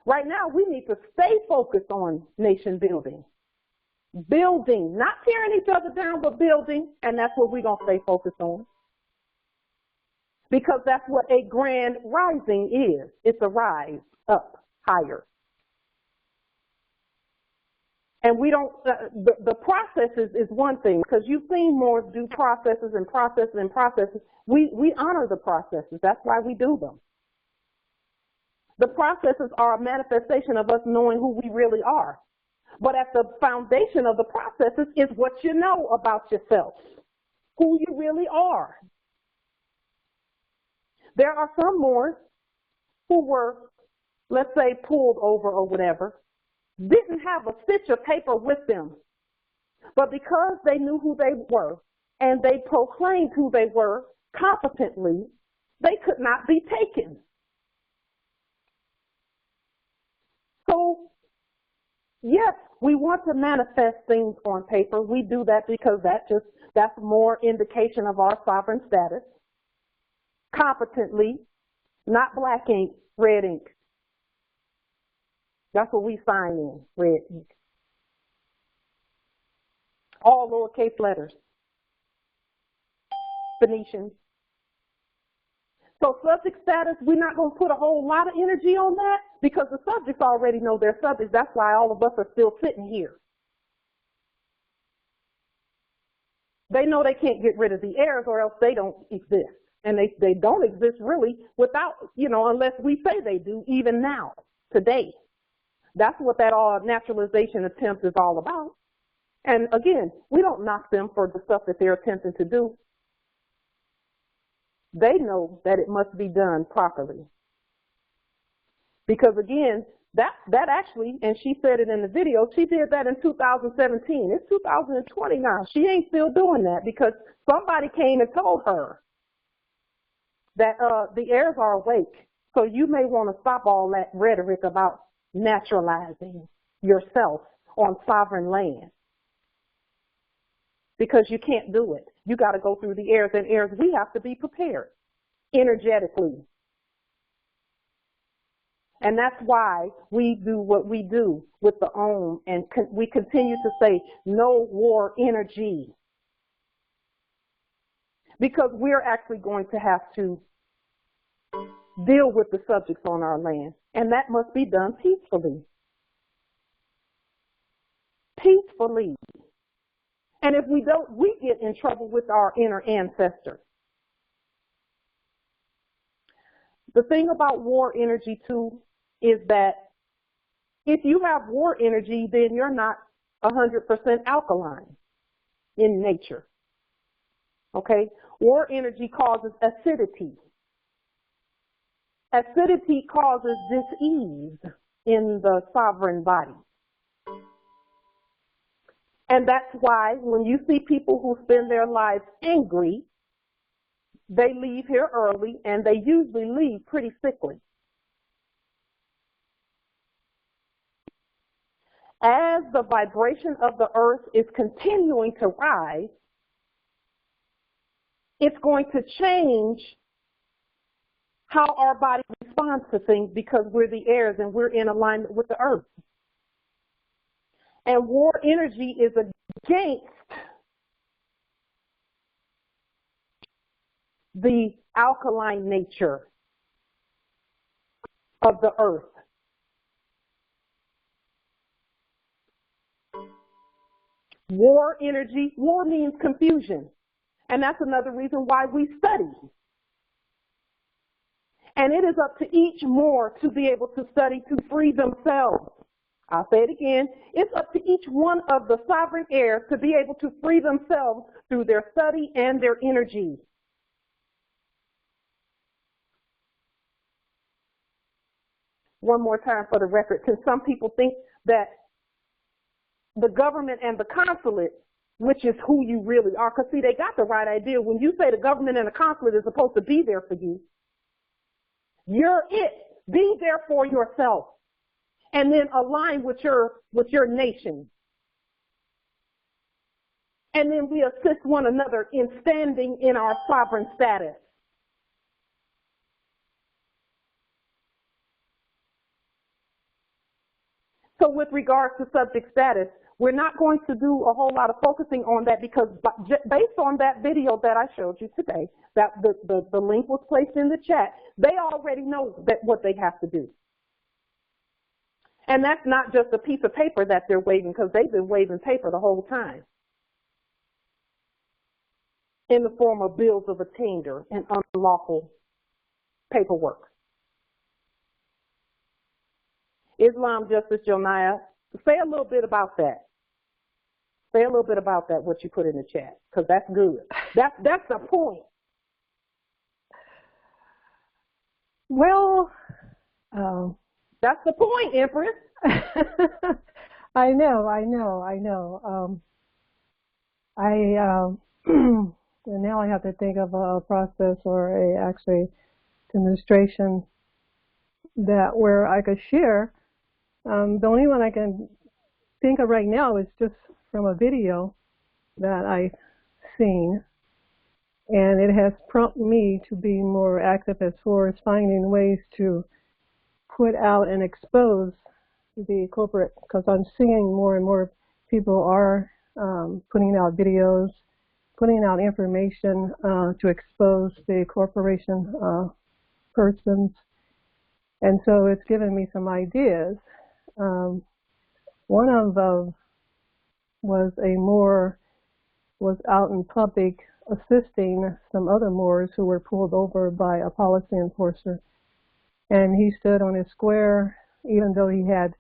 Speaker 2: Right now, we need to stay focused on nation building. Building, not tearing each other down, but building, and that's what we're going to stay focused on. Because that's what a grand rising is. It's a rise up higher. And we don't, the processes is one thing, because you've seen more do processes and processes and processes. We honor the processes. That's why we do them. The processes are a manifestation of us knowing who we really are. But at the foundation of the processes is what you know about yourself, who you really are. There are some Moors who were, let's say, pulled over or whatever, didn't have a stitch of paper with them. But because they knew who they were and they proclaimed who they were competently, they could not be taken. So, yes, we want to manifest things on paper. We do that because that's more indication of our sovereign status. Competently, not black ink, red ink. That's what we sign in, red ink. All lowercase letters. Phoenicians. So subject status, we're not going to put a whole lot of energy on that because the subjects already know their subjects. That's why all of us are still sitting here. They know they can't get rid of the heirs or else they don't exist. And they don't exist really without, unless we say they do, even now, today. That's what that naturalization attempt is all about. And again, we don't knock them for the stuff that they're attempting to do. They know that it must be done properly. Because again, that actually, and she said it in the video, she did that in 2017. It's 2020 now. She ain't still doing that because somebody came and told her that the heirs are awake. So you may want to stop all that rhetoric about naturalizing yourself on sovereign land. Because you can't do it. You got to go through the heirs, and heirs, we have to be prepared energetically. And that's why we do what we do with the own, and we continue to say no war energy. Because we're actually going to have to deal with the subjects on our land, and that must be done peacefully. Peacefully. And if we don't, we get in trouble with our inner ancestors. The thing about war energy, too, is that if you have war energy, then you're not 100% alkaline in nature. Okay? War energy causes acidity. Acidity causes dis-ease in the sovereign body. And that's why when you see people who spend their lives angry, they leave here early, and they usually leave pretty sickly. As the vibration of the earth is continuing to rise, it's going to change how our body responds to things because we're the heirs and we're in alignment with the earth. And war energy is against the alkaline nature of the earth. War energy, war means confusion. And that's another reason why we study. And it is up to each more to be able to study to free themselves. I'll say it again. It's up to each one of the sovereign heirs to be able to free themselves through their study and their energy. One more time for the record, because some people think that the government and the consulate, which is who you really are, because see, they got the right idea. When you say the government and the consulate is supposed to be there for you, you're it. Be there for yourself. And then align with your nation. And then we assist one another in standing in our sovereign status. So with regards to subject status, we're not going to do a whole lot of focusing on that because based on that video that I showed you today, that the link was placed in the chat, they already know that what they have to do. And that's not just a piece of paper that they're waving, because they've been waving paper the whole time in the form of bills of attainder and unlawful paperwork. Islam Justice Jonaya, say a little bit about that. Say a little bit about that, what you put in the chat, because that's good. That's the point.
Speaker 8: Well,
Speaker 2: that's the point, Empress.
Speaker 8: I know. And now I have to think of a process or actually demonstration that where I could share. The only one I can think of right now is just from a video that I've seen, and it has prompted me to be more active as far as finding ways to put out and expose the corporate, because I'm seeing more and more people are putting out videos, putting out information to expose the corporation persons. And so it's given me some ideas. One of them was out in public assisting some other Moors who were pulled over by a policy enforcer. And he stood on his square, even though he had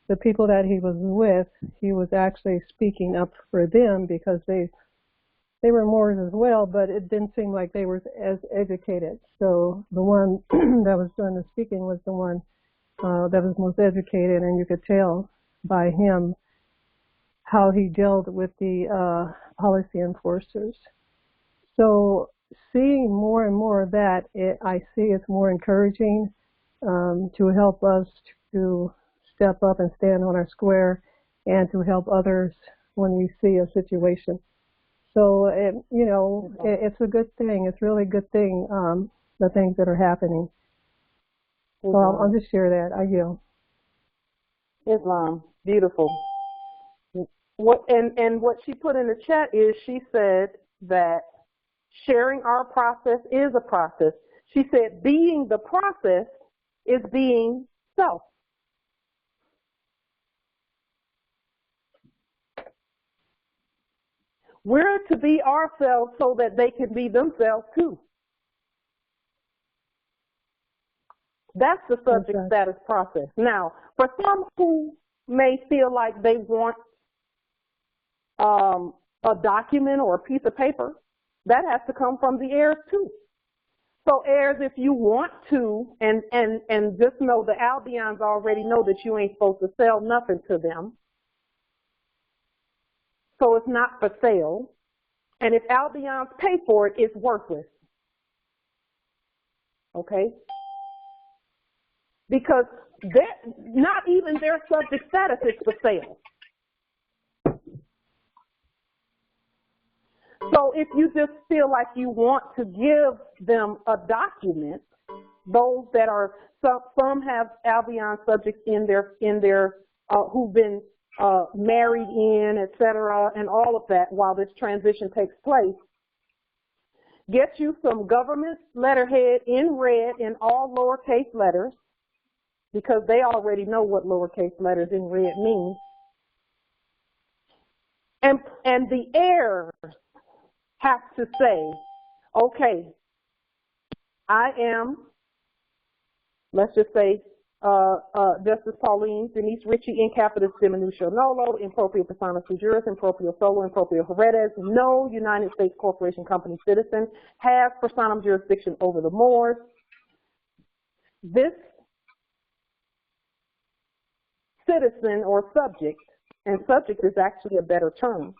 Speaker 8: the people that he was with, he was actually speaking up for them because they were Moors as well, but it didn't seem like they were as educated. So the one that was doing the speaking was the one that was most educated, and you could tell by him how he dealt with the policy enforcers. So seeing more and more of that, I see it's more encouraging to help us to step up and stand on our square and to help others when we see a situation. So, it's a good thing. It's really a good thing, the things that are happening. So I'll just share that. I yield.
Speaker 2: Islam, beautiful. What she put in the chat is she said that sharing our process is a process. She said being the process is being self. We're to be ourselves so that they can be themselves too. That's the subject status process. Now, for some who may feel like they want a document or a piece of paper, that has to come from the heirs too. So heirs, if you want to, and just know the Albions already know that you ain't supposed to sell nothing to them. so it's not for sale. And if Albions pay for it, it's worthless. Okay? Because not even their subject status is for sale. So if you just feel like you want to give them a document, those that are, some have Albion subjects in their who've been married in, etc., and all of that while this transition takes place. Get you some government letterhead in red in all lowercase letters, because they already know what lowercase letters in red mean. And the heirs have to say, okay, I am, let's just say, Justice Pauline Denise Ritchie in capitis diminution nolo, in propria persona sui juris, in propria solo, in propria heredes, no United States Corporation Company citizen, has personam jurisdiction over the Moors. This citizen or subject, and subject is actually a better term,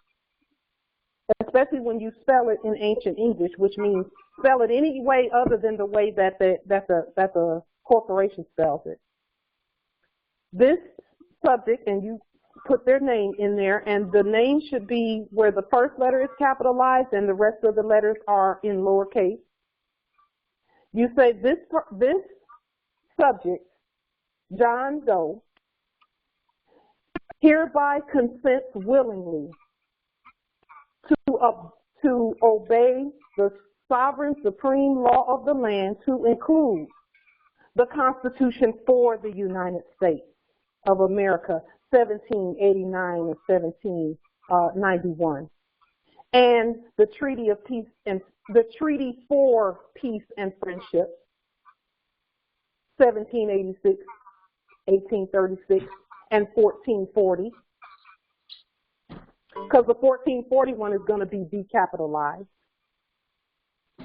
Speaker 2: especially when you spell it in ancient English, which means spell it any way other than the way that the corporation spells it. This subject, and you put their name in there, and the name should be where the first letter is capitalized and the rest of the letters are in lowercase. You say this subject, John Doe, hereby consents willingly to obey the sovereign supreme law of the land, to include the Constitution for the United States of America, 1789 and 1791, and the Treaty of Peace and the Treaty for Peace and Friendship, 1786, 1836, and 1440. Because the 1441 is going to be decapitalized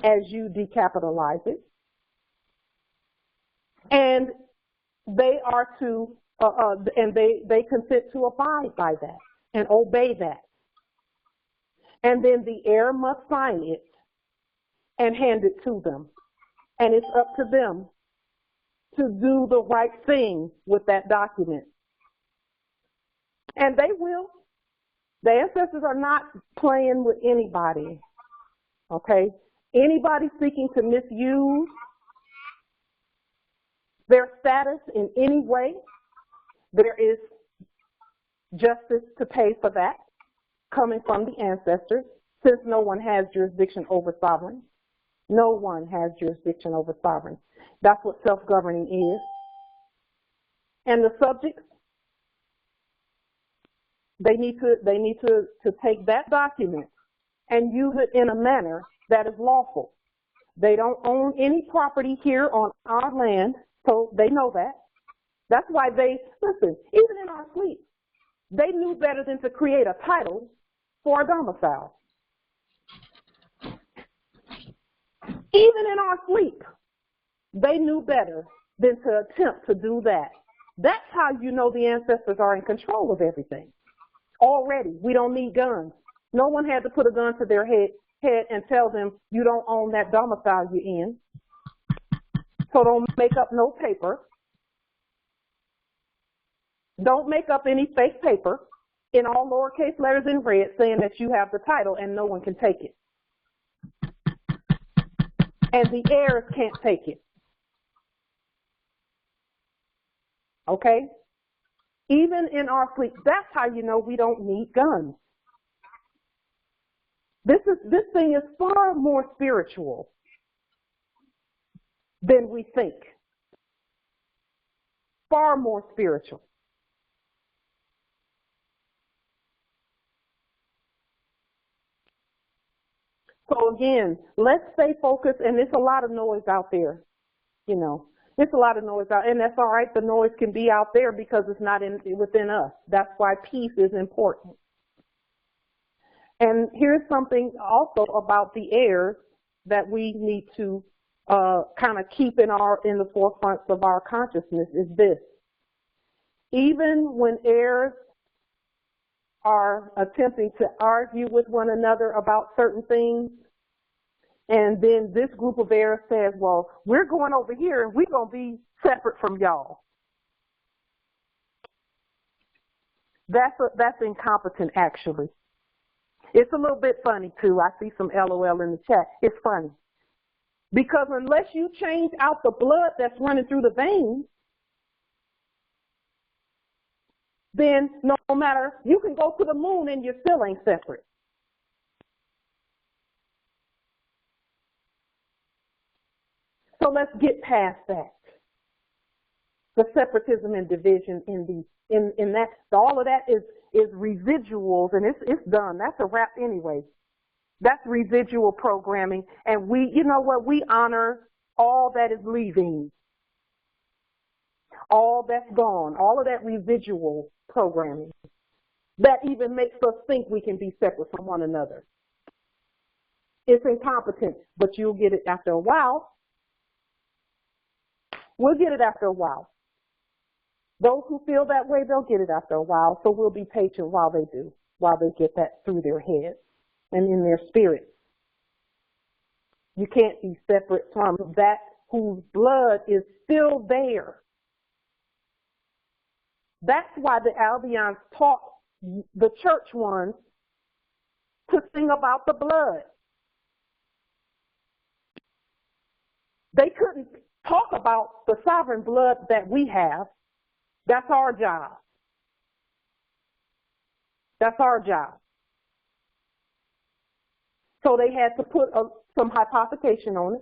Speaker 2: as you decapitalize it. And they are to, and they consent to abide by that and obey that. And then the heir must sign it and hand it to them. And it's up to them to do the right thing with that document. And they will. The ancestors are not playing with anybody, okay? Anybody seeking to misuse their status in any way, there is justice to pay for that coming from the ancestors, since no one has jurisdiction over sovereign. No one has jurisdiction over sovereign. That's what self-governing is. And the subjects, they need to take that document and use it in a manner that is lawful. They don't own any property here on our land, so they know that. That's why they, listen, even in our sleep, they knew better than to create a title for a domicile. Even in our sleep, they knew better than to attempt to do that. That's how you know the ancestors are in control of everything. Already, we don't need guns. No one had to put a gun to their head and tell them you don't own that domicile you're in. So don't make up no paper. Don't make up any fake paper in all lowercase letters in red saying that you have the title and no one can take it. And the heirs can't take it. Okay? Even in our sleep, that's how you know we don't need guns. This thing is far more spiritual than we think. Far more spiritual. So again, let's stay focused, and there's a lot of noise out there, you know. There's a lot of noise out, and that's all right. The noise can be out there because it's not within us. That's why peace is important. And here's something also about the heirs that we need to kind of keep in the forefront of our consciousness is this. Even when heirs are attempting to argue with one another about certain things. And then this group of heirs says, well, we're going over here and we're going to be separate from y'all. That's incompetent, actually. It's a little bit funny, too. I see some LOL in the chat. It's funny. Because unless you change out the blood that's running through the veins, then no matter, you can go to the moon and you still ain't separate. So let's get past that. The separatism and division in that, all of that is residuals, and it's done. That's a wrap anyway. That's residual programming, and we, you know what, we honor all that is leaving, all that's gone, all of that residual programming that even makes us think we can be separate from one another. It's incompetent, but you'll get it after a while. We'll get it after a while. Those who feel that way, they'll get it after a while, so we'll be patient while they do, while they get that through their heads and in their spirit. You can't be separate from that whose blood is still there. That's why the Albions taught the church ones to sing about the blood. They couldn't talk about the sovereign blood that we have. That's our job. That's our job. So they had to put some hypothecation on it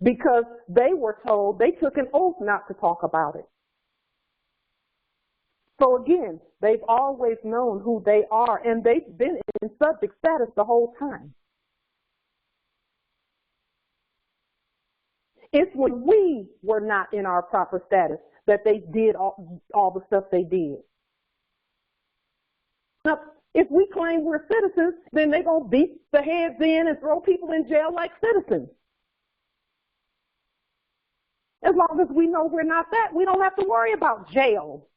Speaker 2: because they were told, they took an oath not to talk about it. So again, they've always known who they are, and they've been in subject status the whole time. It's when we were not in our proper status that they did all the stuff they did. Now, if we claim we're citizens, then they're going to beat the heads in and throw people in jail like citizens. As long as we know we're not that, we don't have to worry about jail.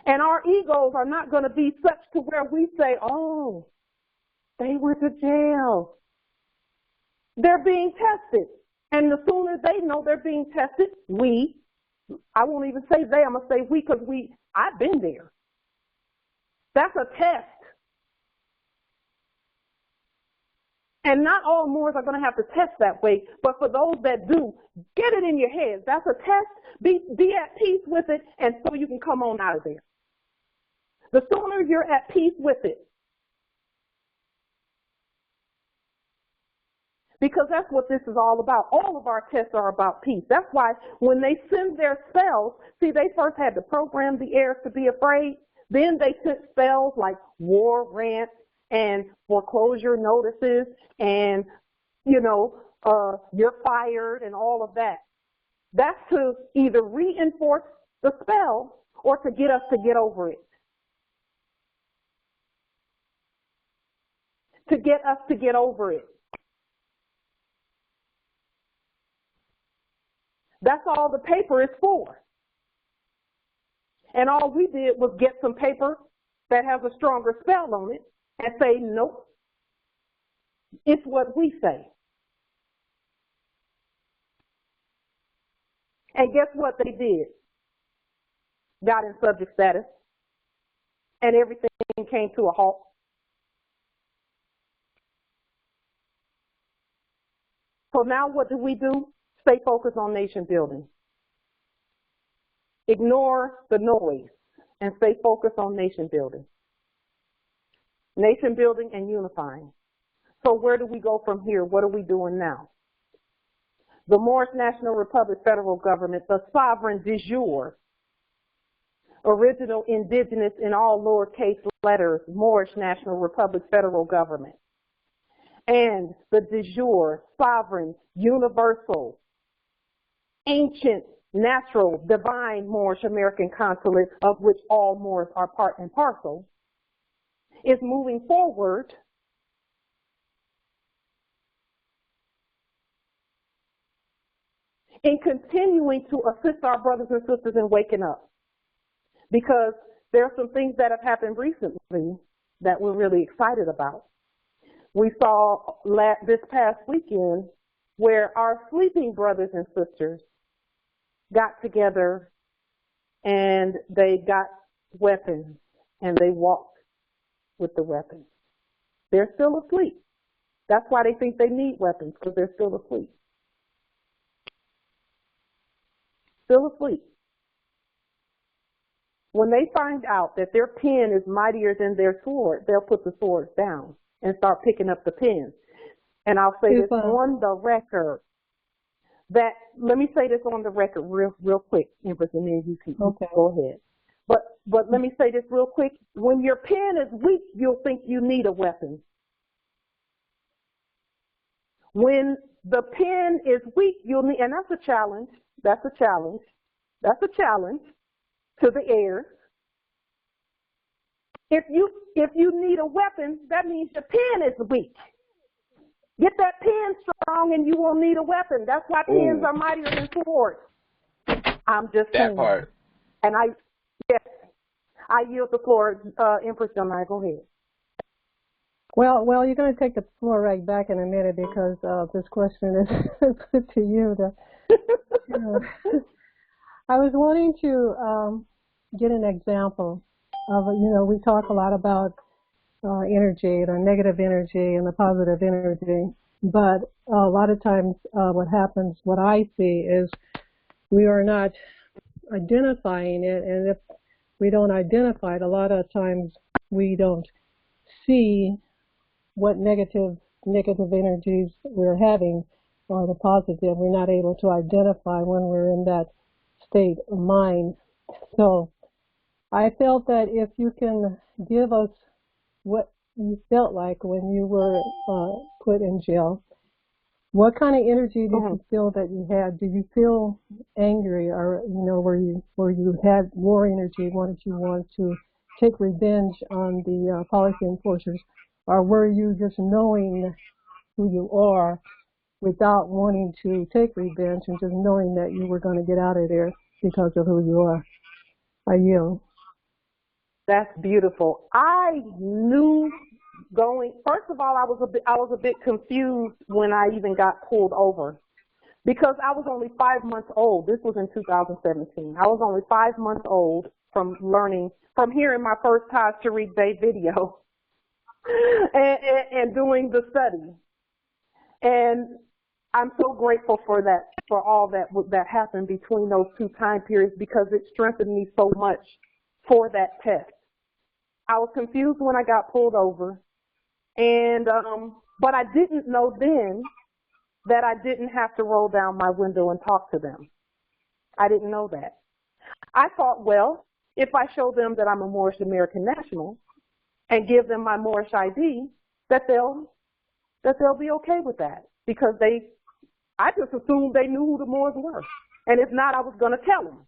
Speaker 2: And our egos are not going to be such to where we say, oh, they went to jail. They're being tested. And the sooner they know they're being tested, I won't even say they, I'm going to say we, because I've been there. That's a test. And not all Moors are going to have to test that way, but for those that do, get it in your head. That's a test. Be at peace with it, and so you can come on out of there. The sooner you're at peace with it, because that's what this is all about. All of our tests are about peace. That's why when they send their spells, see, they first had to program the heirs to be afraid. Then they sent spells like war rant and foreclosure notices and, you're fired and all of that. That's to either reinforce the spell or to get us to get over it. To get us to get over it. That's all the paper is for. And all we did was get some paper that has a stronger spell on it and say, nope, it's what we say. And guess what they did? Got in subject status, and everything came to a halt. So now what do? Stay focused on nation building. Ignore the noise and stay focused on nation building. Nation building and unifying. So where do we go from here? What are we doing now? The Moorish National Republic federal government, the sovereign de jure, original indigenous in all lowercase letters, Moorish National Republic federal government, and the de jure, sovereign, universal, ancient, natural, divine Moorish American consulate, of which all Moors are part and parcel, is moving forward in continuing to assist our brothers and sisters in waking up. Because there are some things that have happened recently that we're really excited about. We saw this past weekend where our sleeping brothers and sisters got together and they got weapons and they walked with the weapons. They're still asleep. That's why they think they need weapons, because they're still asleep. Still asleep. When they find out that their pen is mightier than their sword, they'll put the swords down and start picking up the pens. And I'll say this on the record, that, let me say this on the record real quick, Empress, and then you can go ahead. But let me say this real quick. When your pen is weak, you'll think you need a weapon. When the pen is weak, you'll need, and that's a challenge. That's a challenge. That's a challenge to the heirs. If you need a weapon, that means your pen is weak. Get that pen strong and you won't need a weapon. That's why pens are mightier than swords. I'm just saying.
Speaker 10: That part.
Speaker 2: And I yield the floor. Empress Janai, go ahead.
Speaker 8: Well, you're going to take the floor right back in a minute because this question is put to you. I was wanting to get an example of, we talk a lot about energy, the negative energy and the positive energy, but a lot of times what happens, what I see is we are not identifying it, and if we don't identify it, a lot of times we don't see what negative energies we're having or the positive. We're not able to identify when we're in that state of mind. So I felt that if you can give us what you felt like when you were put in jail, what kind of energy did you feel that you had? Did you feel angry, or where you had more energy, wanted to take revenge on the policy enforcers, or were you just knowing who you are without wanting to take revenge and just knowing that you were going to get out of there because of who you are? I yield.
Speaker 2: That's beautiful. I knew first of all, I was a bit confused when I even got pulled over, because I was only 5 months old. This was in 2017. I was only 5 months old from hearing my first Taj Tariq Bey video and doing the study. And I'm so grateful for that, for all that happened between those two time periods, because it strengthened me so much for that test. I was confused when I got pulled over, and but I didn't know then that I didn't have to roll down my window and talk to them. I didn't know that. I thought, well, if I show them that I'm a Moorish American national and give them my Moorish ID, that they'll be okay with that, because I just assumed they knew who the Moors were, and if not, I was going to tell them.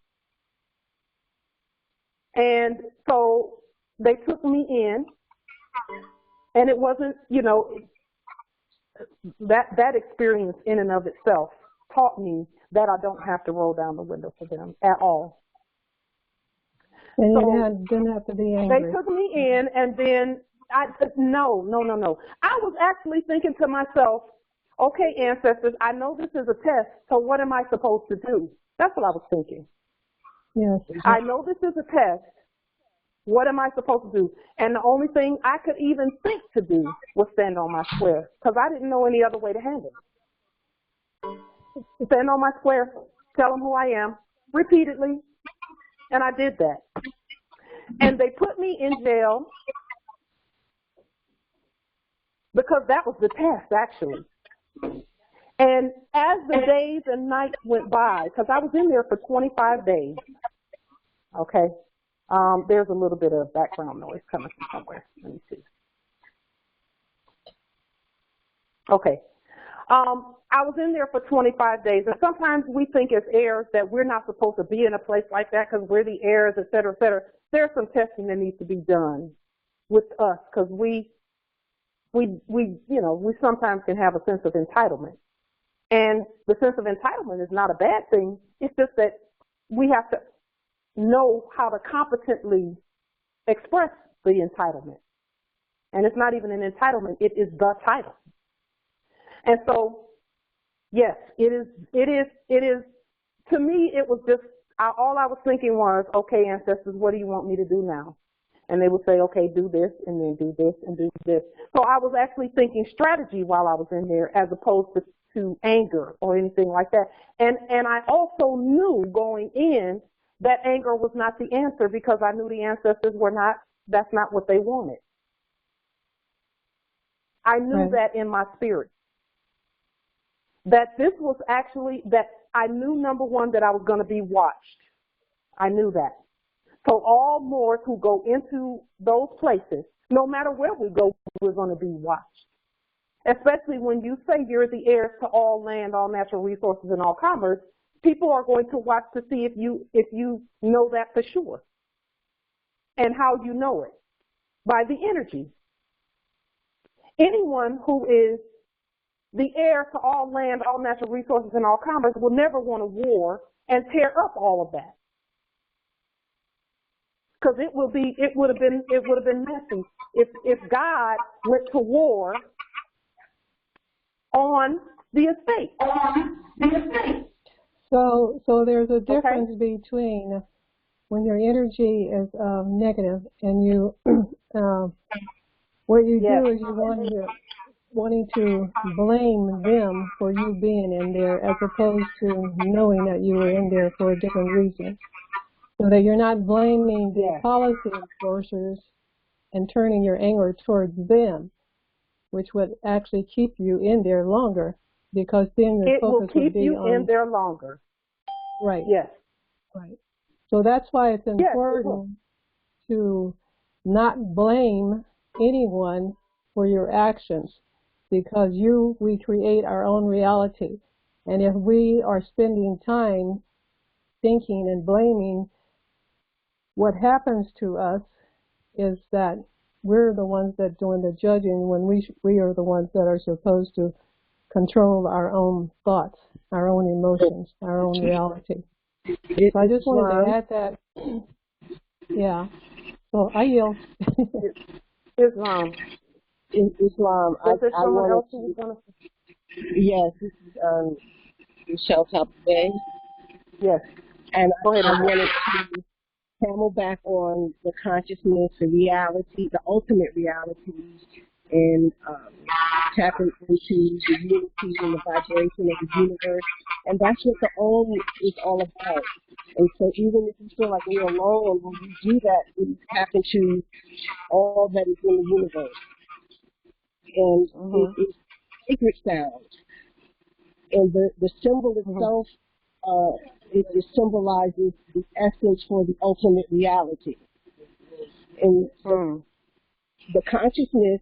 Speaker 2: And so they took me in, and it wasn't, that experience in and of itself taught me that I don't have to roll down the window for them at all.
Speaker 8: And you didn't have to be angry.
Speaker 2: They took me in, and then no. I was actually thinking to myself, okay, ancestors, I know this is a test, so what am I supposed to do? That's what I was thinking.
Speaker 8: Yes.
Speaker 2: I know this is a test. What am I supposed to do? And the only thing I could even think to do was stand on my square, because I didn't know any other way to handle it. Stand on my square, tell them who I am, repeatedly, and I did that. And they put me in jail because that was the test, actually. And as the days and nights went by, because I was in there for 25 days, okay, there's a little bit of background noise coming from somewhere. Let me see. Okay. I was in there for 25 days, and sometimes we think as heirs that we're not supposed to be in a place like that because we're the heirs, et cetera, et cetera. There's some testing that needs to be done with us, because we sometimes can have a sense of entitlement. And the sense of entitlement is not a bad thing. It's just that we have to know how to competently express the entitlement. And it's not even an entitlement, it is the title. And so, yes, it is, to me, it was just, all I was thinking was, okay, ancestors, what do you want me to do now? And they would say, okay, do this, and then do this, and do this. So I was actually thinking strategy while I was in there, as opposed to anger or anything like that. And I also knew going in that anger was not the answer, because I knew the ancestors were not, that's not what they wanted. I knew that in my spirit. That this was actually, that I knew, number one, that I was going to be watched. I knew that. So all Moors who go into those places, no matter where we go, we're going to be watched. Especially when you say you're the heirs to all land, all natural resources, and all commerce, people are going to watch to see if you know that for sure. And how you know it. By the energy. Anyone who is the heir to all land, all natural resources, and all commerce will never want a war and tear up all of that. Because it would have been messy if God went to war on the estate.
Speaker 8: So there's a difference between when your energy is negative and you what you do is you wanting to blame them for you being in there, as opposed to knowing that you were in there for a different reason. So that you're not blaming the policy enforcers and turning your anger towards them, which would actually keep you in there longer, because then your focus would be on... It will keep you in there longer. Right. Yes. Right. So that's why it's important to not blame anyone for your actions, because we create our own reality. And if we are spending time thinking and blaming, what happens to us is that we're the ones that are doing the judging, when we are the ones that are supposed to control our own thoughts, our own emotions, our own reality. So I just wanted to add that. Yeah. So I yield.
Speaker 1: Islam.
Speaker 2: Was there someone else who was going to...
Speaker 1: Yes, this is Michelle Bay. Yes. And I wanted to camel back on the consciousness, the reality, the ultimate reality, and tapping into the unity and the vibration of the universe. And that's what the Om is all about. And so even if you feel like we're alone, when you do that, you tap into all that is in the universe. And it's sacred sound. And the symbol itself, it symbolizes the essence for the ultimate reality. And the consciousness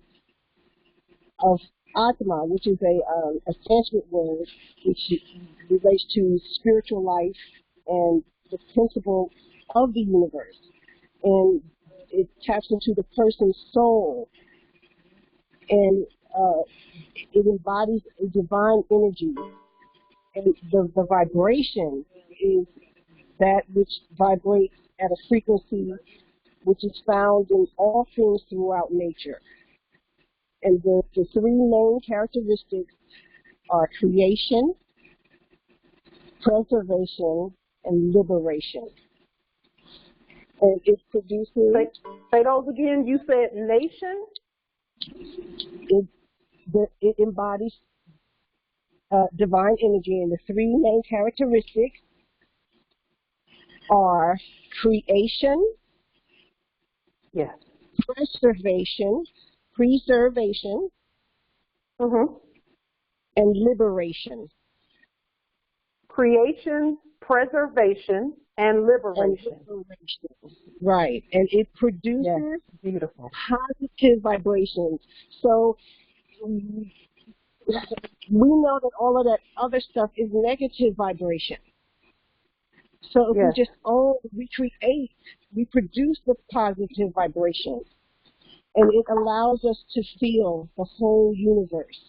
Speaker 1: of Atma, which is a Sanskrit word which relates to spiritual life and the principle of the universe. And it taps into the person's soul. And it embodies a divine energy. And the vibration is that which vibrates at a frequency which is found in all things throughout nature. And the three main characteristics are creation, preservation, and liberation. And it produces...
Speaker 2: Say those again. You said nation?
Speaker 1: It embodies divine energy, and the three main characteristics are creation, preservation, and liberation.
Speaker 2: Creation, preservation, and liberation.
Speaker 1: Right, and it produces positive vibrations. So we know that all of that other stuff is negative vibration. So if we just we produce the positive vibrations, and it allows us to feel the whole universe.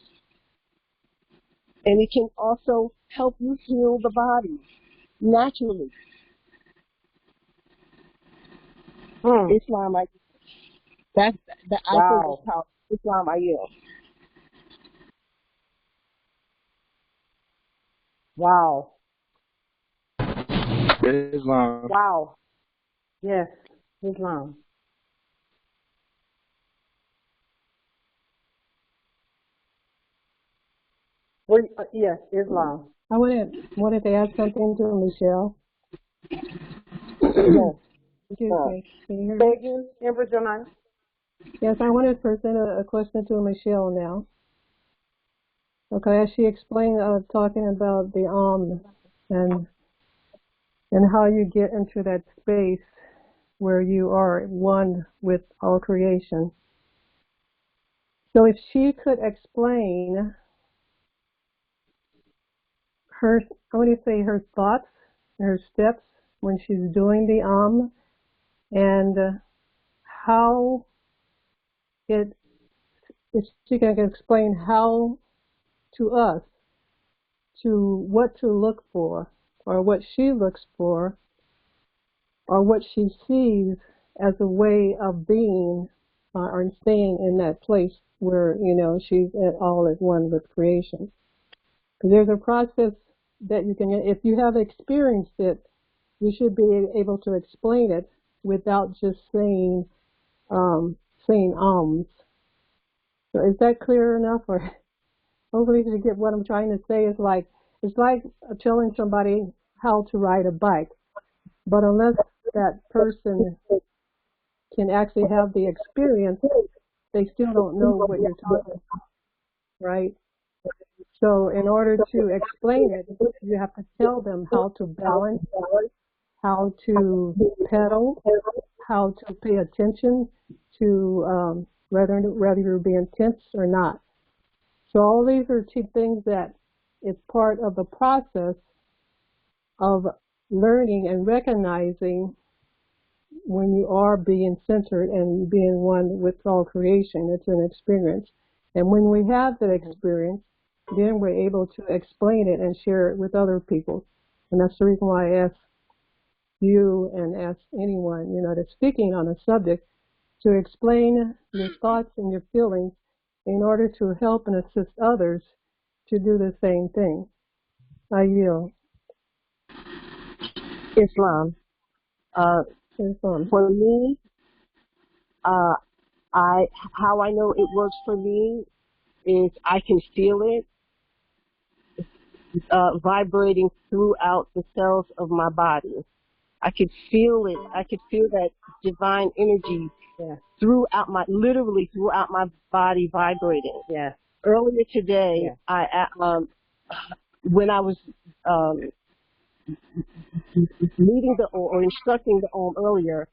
Speaker 1: And it can also help you heal the body naturally. Islam, I think that's how Islam I yield.
Speaker 2: Wow.
Speaker 10: Islam.
Speaker 2: Wow. Yes, Islam. Yes, Islam.
Speaker 8: I wanted to add something to Michelle.
Speaker 2: Yes.
Speaker 8: Excuse me. Can you hear
Speaker 2: me? Again, Ember Janai.
Speaker 8: Yes, I wanted to present a question to Michelle now. Okay, as she explained, talking about the and how you get into that space where you are one with all creation. So if she could explain her, I want to say her thoughts, her steps when she's doing the and how if she can explain how to us, to what to look for, or what she looks for, or what she sees as a way of being or staying in that place where, she's all at one with creation. Because there's a process that you can, if you have experienced it, you should be able to explain it without just saying alms. So is that clear enough? Or hopefully you get what I'm trying to say. It's like telling somebody how to ride a bike, but unless that person can actually have the experience, they still don't know what you're talking about, right? So in order to explain it, you have to tell them how to balance, how to pedal, how to pay attention to whether you're being tense or not. So all these are two things that is part of the process of learning and recognizing when you are being centered and being one with all creation. It's an experience. And when we have that experience, then we're able to explain it and share it with other people. And that's the reason why I ask you and ask anyone, that's speaking on a subject to explain your thoughts and your feelings in order to help and assist others to do the same thing. I yield.
Speaker 1: Islam. For me, how I know it works for me is I can feel it vibrating throughout the cells of my body. I could feel it. I could feel that divine energy literally throughout my body vibrating.
Speaker 2: Yeah.
Speaker 1: Earlier today, when I was leading or instructing the earlier,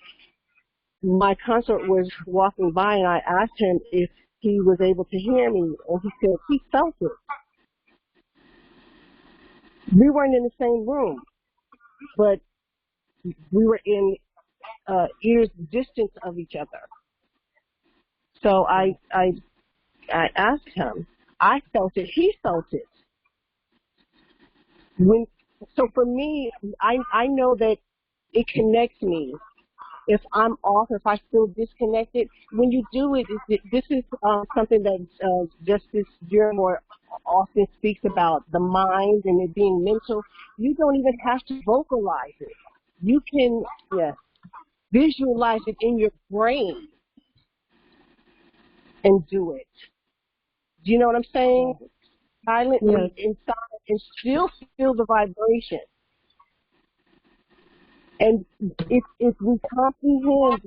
Speaker 1: my consort was walking by and I asked him if he was able to hear me, and he said he felt it. We weren't in the same room, but we were in ears distance of each other. So I asked him. I felt it. He felt it. So for me, I know that it connects me. If I'm off, if I feel disconnected, when you do it, this is something that Justice Dearmore often speaks about, the mind and it being mental. You don't even have to vocalize it. You can visualize it in your brain and do it. Do you know what I'm saying? Silently inside and still feel the vibration. And if we comprehend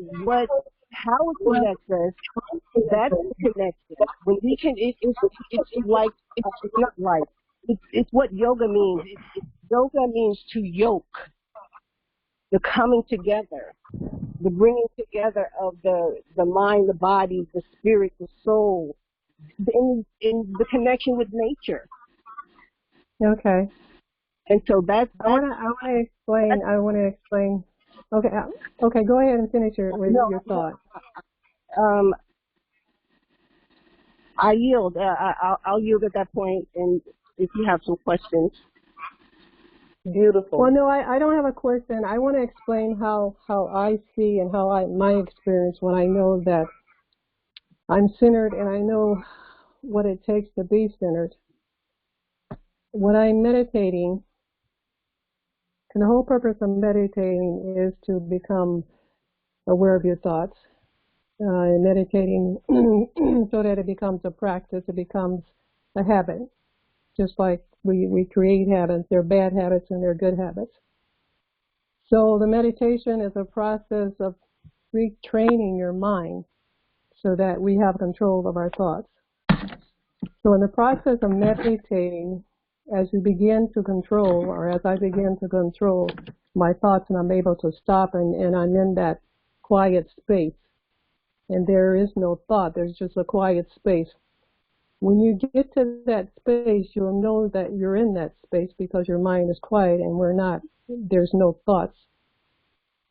Speaker 1: how it connects us, that's connection. When we can, it's not like, it's what yoga means. Yoga means to yoke, the coming together, the bringing together of the mind, the body, the spirit, the soul, in the connection with nature.
Speaker 8: Okay.
Speaker 1: And so that's
Speaker 8: I want to explain. Okay. Okay. Go ahead and finish your thought.
Speaker 1: I yield. I'll yield at that point, and if you have some questions.
Speaker 2: Beautiful.
Speaker 8: Well, no, I don't have a question. I want to explain how I see and my experience when I know that I'm centered and I know what it takes to be centered. When I'm meditating, and the whole purpose of meditating is to become aware of your thoughts. Meditating so that it becomes a practice, it becomes a habit. Just like we create habits, there are bad habits and there are good habits. So the meditation is a process of retraining your mind so that we have control of our thoughts. So in the process of meditating, as you begin to control, or as I begin to control my thoughts and I'm able to stop and I'm in that quiet space, and there is no thought, there's just a quiet space. When you get to that space, you'll know that you're in that space because your mind is quiet and there's no thoughts.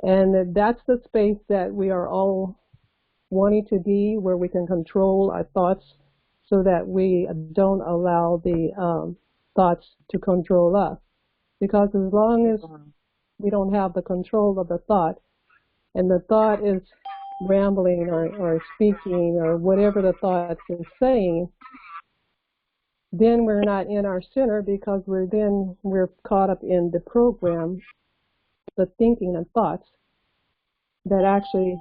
Speaker 8: And that's the space that we are all wanting to be, where we can control our thoughts so that we don't allow the thoughts to control us. Because as long as we don't have the control of the thought, and the thought is rambling or speaking or whatever the thought is saying, then we're not in our center because we're caught up in the program, the thinking and thoughts that actually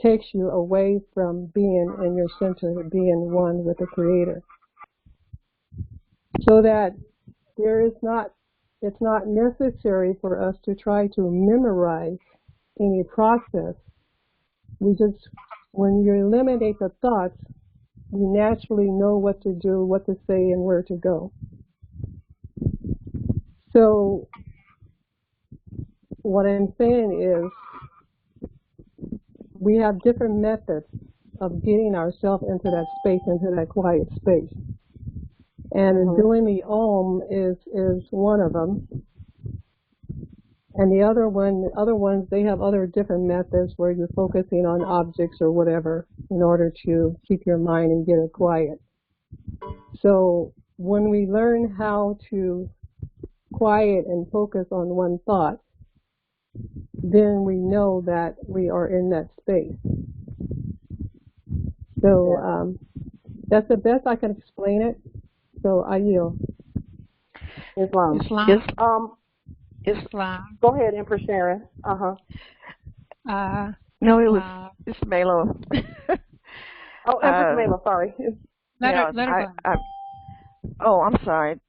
Speaker 8: takes you away from being in your center, being one with the Creator. So that it's not necessary for us to try to memorize any process. When you eliminate the thoughts, you naturally know what to do, what to say, and where to go. So what I'm saying is we have different methods of getting ourselves into that space, into that quiet space. And doing the Om is one of them. And the other ones, they have other different methods where you're focusing on objects or whatever in order to keep your mind and get it quiet. So when we learn how to quiet and focus on one thought, then we know that we are in that space. So that's the best I can explain it. So I yield.
Speaker 2: Islam. Go ahead, Empress Sharon.
Speaker 13: No, it was Ismailo.
Speaker 2: Oh, Empress Mela, sorry.
Speaker 13: Let her go. I'm sorry.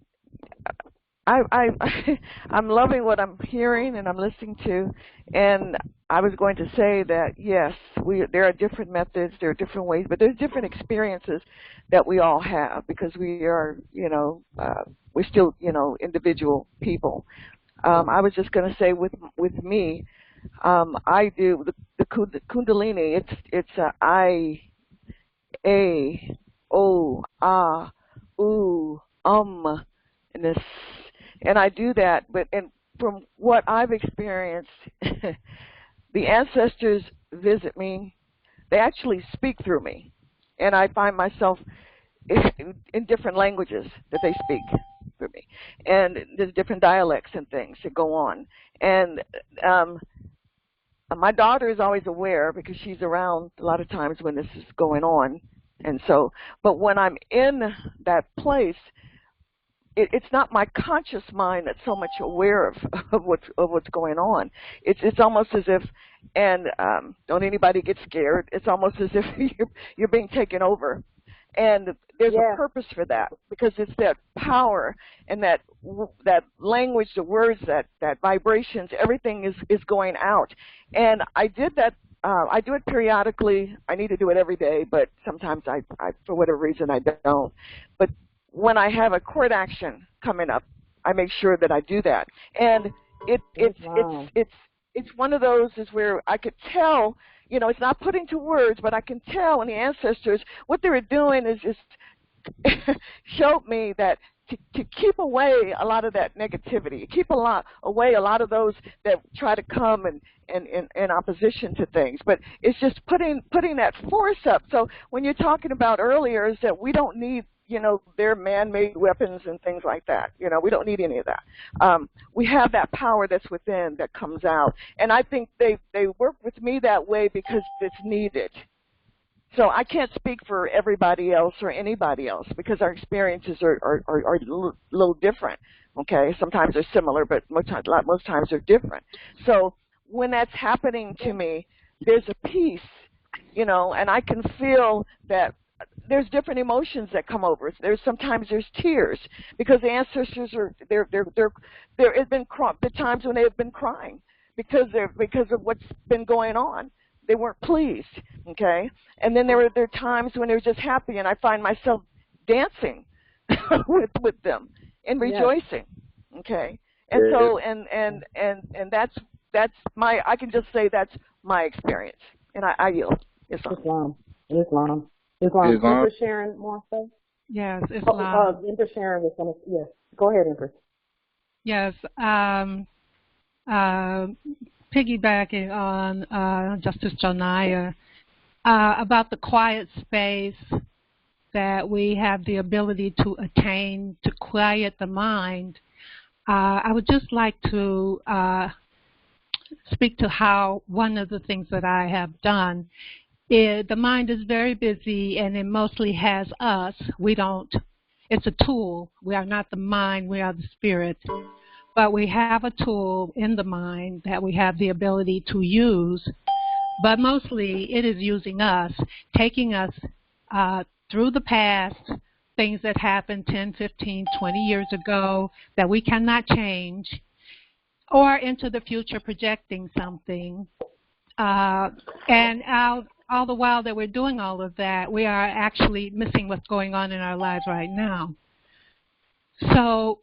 Speaker 13: I'm loving what I'm hearing and I'm listening to, and I was going to say that yes, there are different methods, there are different ways, but there's different experiences that we all have because we are, we're still, individual people. I was just going to say with me, I do the Kundalini. It's I, A, O, Ah, Oo, and this. And I do that, and from what I've experienced, the ancestors visit me. They actually speak through me, and I find myself in different languages that they speak through me, and there's different dialects and things that go on. And my daughter is always aware because she's around a lot of times when this is going on, and so. But when I'm in that place, it's not my conscious mind that's so much aware of what's going on. It's almost as if, and don't anybody get scared. It's almost as if you're being taken over, and there's a purpose for that because it's that power and that language, the words, that vibrations, everything is going out. And I did that. I do it periodically. I need to do it every day, but sometimes I for whatever reason I don't. But when I have a court action coming up, I make sure that I do that. And it's one of those is where I could tell, it's not put into words, but I can tell in the ancestors what they were doing is just showed me that to keep away a lot of that negativity, keep away a lot of those that try to come in opposition to things. But it's just putting that force up. So when you're talking about earlier is that we don't need you know, they're man-made weapons and things like that. You know, we don't need any of that. We have that power that's within that comes out. And I think they work with me that way because it's needed. So I can't speak for everybody else or anybody else because our experiences are a little different, okay? Sometimes they're similar, but most times they're different. So when that's happening to me, there's a peace, you know, and I can feel that there's different emotions that come over. Sometimes there's tears because the ancestors there have been the times when they have been crying because of what's been going on. They weren't pleased, okay? And then there are times when they're just happy, and I find myself dancing with them and rejoicing, okay? And so and that's my, I can just say that's my experience, and I yield.
Speaker 2: Islam. Empress Sharon more so?
Speaker 14: Yes, Islam.
Speaker 2: Empress Sharon was going to, yes. Go ahead, Empress.
Speaker 14: Yes. Piggybacking on Justice Jonaya about the quiet space that we have the ability to attain to quiet the mind, I would just like to speak to how one of the things that I have done is the mind is very busy and it mostly has us. We don't, it's a tool. We are not the mind, we are the spirit. But we have a tool in the mind that we have the ability to use, but mostly it is using us, taking us through the past, things that happened 10, 15, 20 years ago that we cannot change, or into the future projecting something. And all the while that we're doing all of that, we are actually missing what's going on in our lives right now. So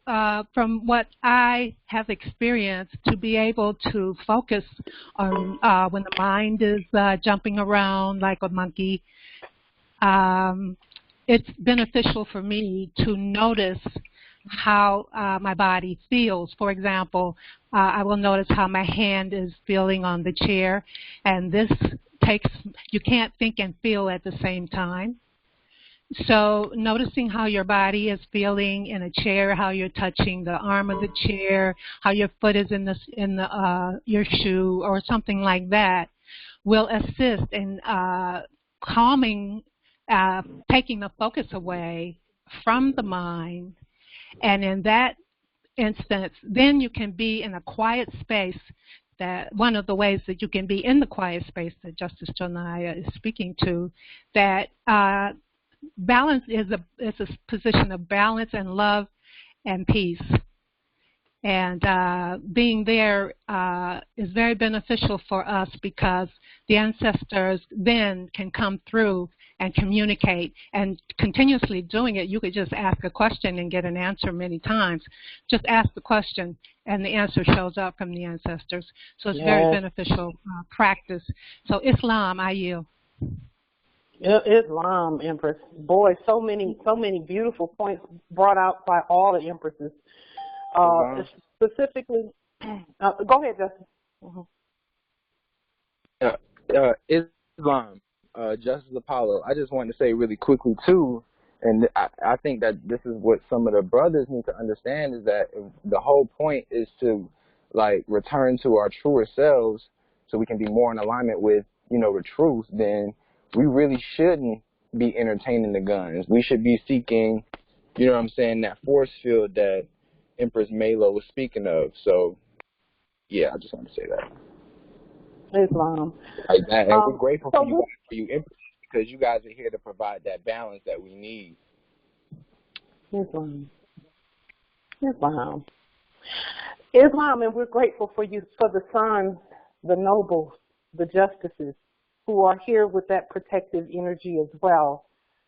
Speaker 14: from what I have experienced, to be able to focus on when the mind is jumping around like a monkey, it's beneficial for me to notice how my body feels. For example, I will notice how my hand is feeling on the chair, and this takes, you can't think and feel at the same time. So noticing how your body is feeling in a chair, how you're touching the arm of the chair, how your foot is in your shoe or something like that will assist in calming, taking the focus away from the mind. And in that instance, then you can be in a quiet space. That one of the ways that you can be in the quiet space that Justice Jonaya is speaking to, that balance is a position of balance and love and peace. And being there is very beneficial for us because the ancestors then can come through and communicate, and continuously doing it. You could just ask a question and get an answer many times. Just ask the question and the answer shows up from the ancestors. So it's very beneficial practice. So Islam, I yield.
Speaker 2: Islam, Empress. Boy, so many beautiful points brought out by all the Empresses. Specifically, go ahead, Justin.
Speaker 10: Islam, Justice Apollo, I just wanted to say really quickly too, and I think that this is what some of the brothers need to understand, is that the whole point is to like return to our truer selves so we can be more in alignment with, you know, the truth. Then we really shouldn't be entertaining the guns. We should be seeking, you know what I'm saying, that force field that Empress Malo was speaking of. So yeah, I just want to say that.
Speaker 2: Islam.
Speaker 10: Like that. And we're grateful for you Empress, because you guys are here to provide that balance that we need.
Speaker 2: Islam. Islam, and we're grateful for you, for the sons, the nobles, the justices, who are here with that protective energy as well.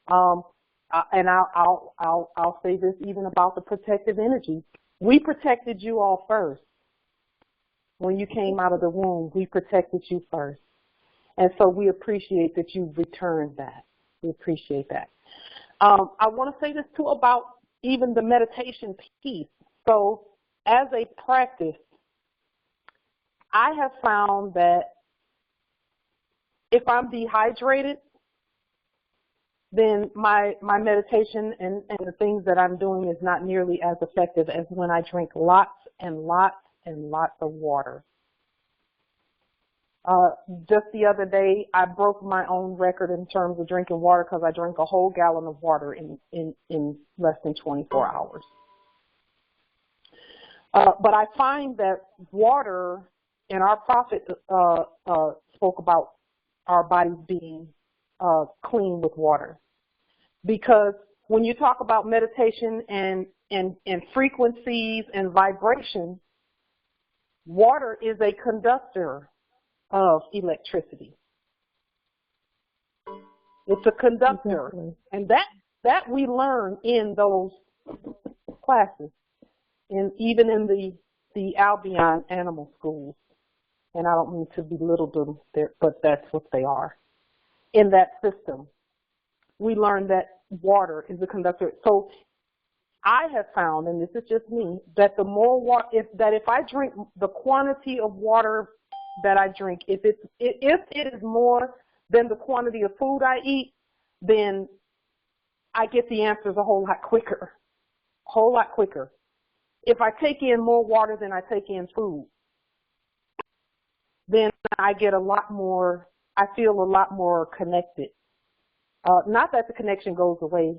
Speaker 2: And I'll say this even about the protective energy. We protected you all first. When you came out of the womb, we protected you first. And so we appreciate that you returned that. We appreciate that. I want to say this too about even the meditation piece. So as a practice, I have found that if I'm dehydrated, then my meditation and the things that I'm doing is not nearly as effective as when I drink lots and lots and lots of water. Just the other day, I broke my own record in terms of drinking water because I drank a whole gallon of water in less than 24 hours. But I find that water, and our prophet spoke about our bodies being clean with water. Because when you talk about meditation and frequencies and vibration, water is a conductor of electricity. It's a conductor. Exactly. And that we learn in those classes, even in the Albion animal schools. And I don't mean to belittle them, but that's what they are. In that system, we learn that water is a conductor. So I have found, and this is just me, that the more water, if I drink the quantity of water that I drink, if it is more than the quantity of food I eat, then I get the answers a whole lot quicker. If I take in more water than I take in food, then I get a lot more, I feel a lot more connected. Not that the connection goes away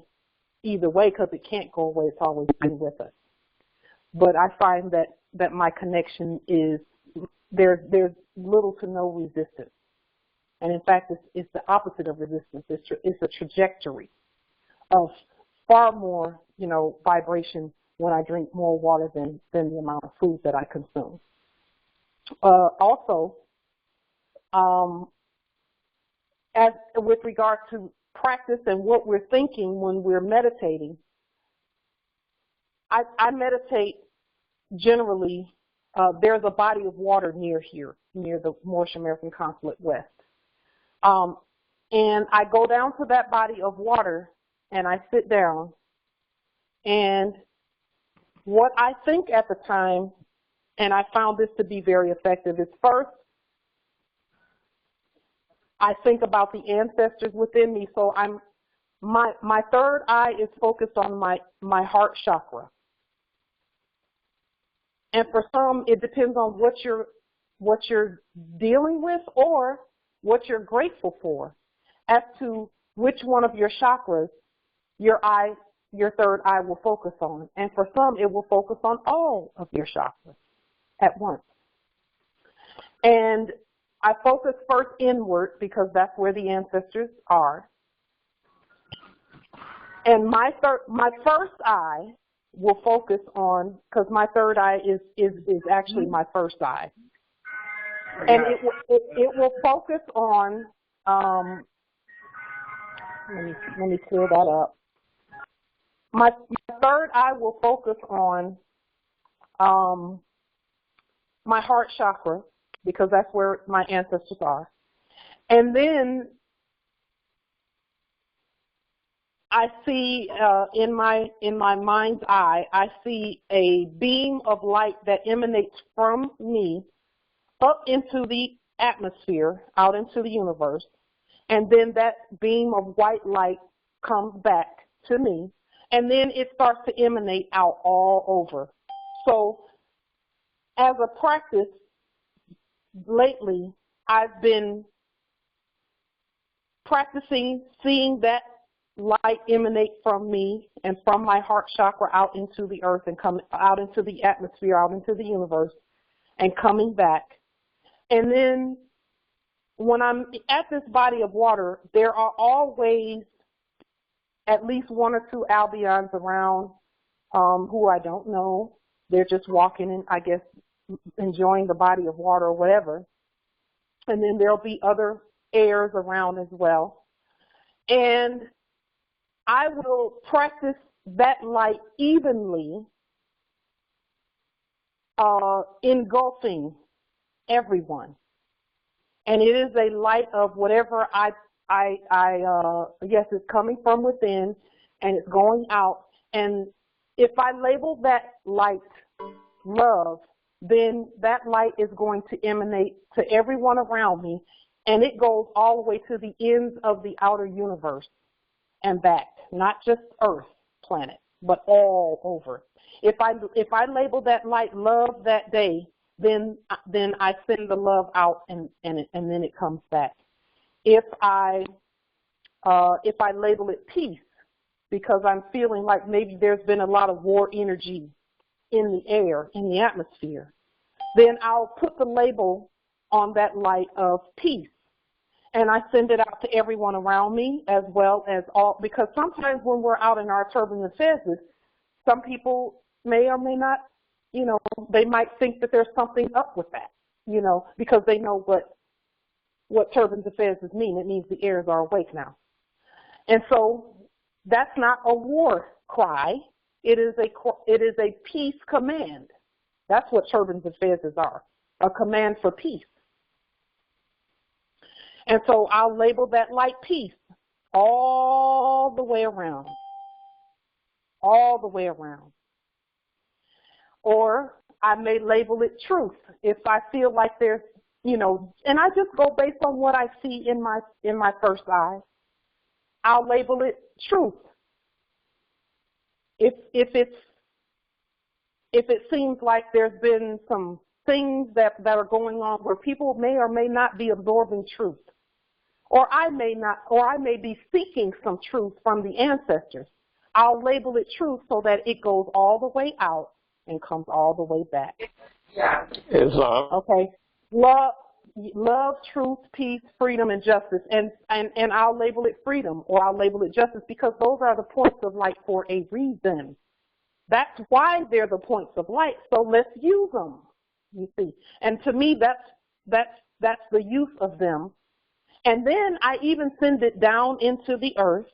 Speaker 2: either way, because it can't go away, it's always been with us. But I find that my connection is, there's little to no resistance. And in fact, it's the opposite of resistance. It's a trajectory of far more, vibration when I drink more water than the amount of food that I consume. Also, as with regard to practice and what we're thinking when we're meditating, I meditate generally. There's a body of water near here, near the Moorish American Consulate West. And I go down to that body of water and I sit down, and what I think at the time, and I found this to be very effective, is first, I think about the ancestors within me. So my third eye is focused on my heart chakra. And for some, it depends on what you're dealing with or what you're grateful for as to which one of your chakras your third eye will focus on. And for some, it will focus on all of your chakras at once. And I focus first inward because that's where the ancestors are. And my first eye will focus on, because my third eye is actually my first eye. And it will focus on, let me clear that up. My third eye will focus on my heart chakra, because that's where my ancestors are. And then I see in my mind's eye, I see a beam of light that emanates from me up into the atmosphere, out into the universe, and then that beam of white light comes back to me, and then it starts to emanate out all over. So as a practice, lately, I've been practicing seeing that light emanate from me and from my heart chakra out into the earth and come out into the atmosphere, out into the universe, and coming back. And then when I'm at this body of water, there are always at least one or two Albions around who I don't know. They're just walking and, I guess, enjoying the body of water or whatever. And then there'll be other heirs around as well. And I will practice that light evenly, engulfing everyone. And it is a light of whatever yes, it's coming from within and it's going out. And if I label that light love, then that light is going to emanate to everyone around me, and it goes all the way to the ends of the outer universe. and back, not just Earth, planet, but all over. If I label that light love that day, then I send the love out and then it comes back. If I label it peace, because I'm feeling like maybe there's been a lot of war energy in the air, in the atmosphere, then I'll put the label on that light of peace. And I send it out to everyone around me as well as all, because sometimes when we're out in our turbans and fezzes, some people may or may not, they might think that there's something up with that, because they know what turbans and fezzes mean. It means the heirs are awake now. And so that's not a war cry. It is a peace command. That's what turbans and fezzes are, a command for peace. And so I'll label that light peace all the way around. All the way around. Or I may label it truth if I feel like there's, and I just go based on what I see in my first eye. I'll label it truth. If it seems like there's been some things that are going on where people may or may not be absorbing truth, or I may be seeking some truth from the ancestors, I'll label it truth so that it goes all the way out and comes all the way back.
Speaker 15: Yeah.
Speaker 2: Okay. Love, truth, peace, freedom, and justice. And I'll label it freedom or I'll label it justice because those are the points of light for a reason. That's why they're the points of light. So let's use them, you see. And to me, that's the use of them. And then I even send it down into the earth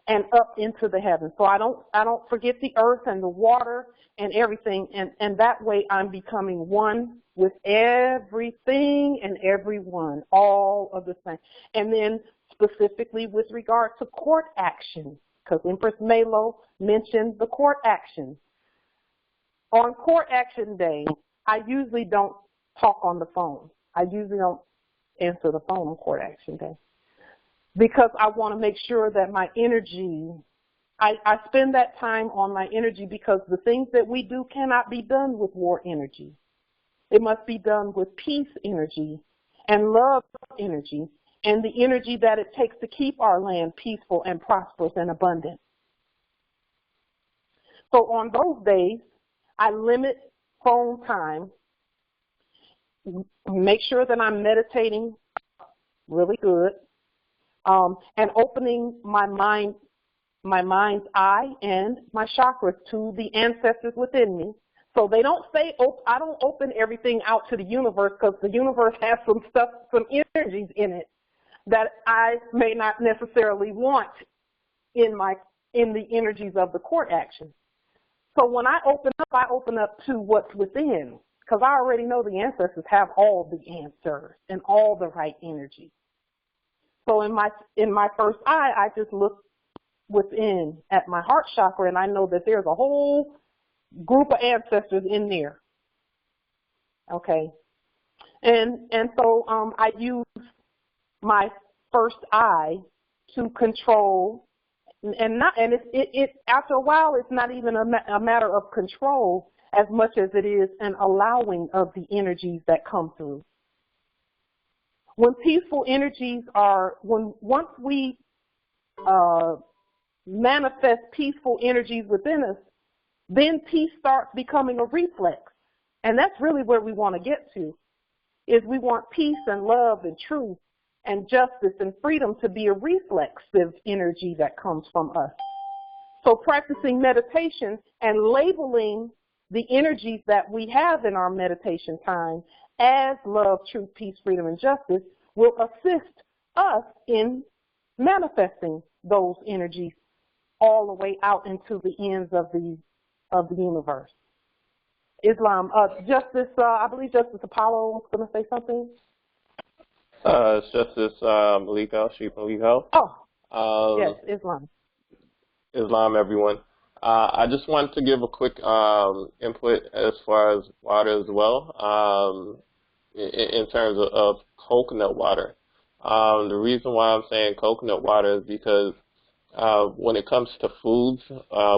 Speaker 2: and up into the heavens. So I don't forget the earth and the water and everything. And that way I'm becoming one with everything and everyone, all of the same. And then specifically with regard to court action, because Empress Malo mentioned the court action. On court action day, I usually don't talk on the phone. I usually don't answer the phone on court action day because I want to make sure that my energy, I spend that time on my energy because the things that we do cannot be done with war energy. It must be done with peace energy and love energy and the energy that it takes to keep our land peaceful and prosperous and abundant. So on those days, I limit phone time, make sure that I'm meditating really good, and opening my mind's eye and my chakras to the ancestors within me. So they don't say, I don't open everything out to the universe because the universe has some stuff, some energies in it that I may not necessarily want in the energies of the court action. So when I open up to what's within, because I already know the ancestors have all the answers and all the right energy. So in my first eye, I just look within at my heart chakra, and I know that there's a whole group of ancestors in there. Okay, and so I use my first eye to control, and it after a while it's not even a matter of control as much as it is an allowing of the energies that come through. When peaceful energies once we manifest peaceful energies within us, then peace starts becoming a reflex. And that's really where we want to get to, is we want peace and love and truth and justice and freedom to be a reflexive energy that comes from us. So practicing meditation and labeling the energies that we have in our meditation time as love, truth, peace, freedom, and justice will assist us in manifesting those energies all the way out into the ends of the universe. Islam, Justice, I believe Justice Apollo was going to say something.
Speaker 15: It's Justice Malika, Chief Malika.
Speaker 2: Oh, yes, Islam.
Speaker 15: Islam, everyone. I just wanted to give a quick input as far as water as well, in terms of coconut water. The reason why I'm saying coconut water is because when it comes to foods,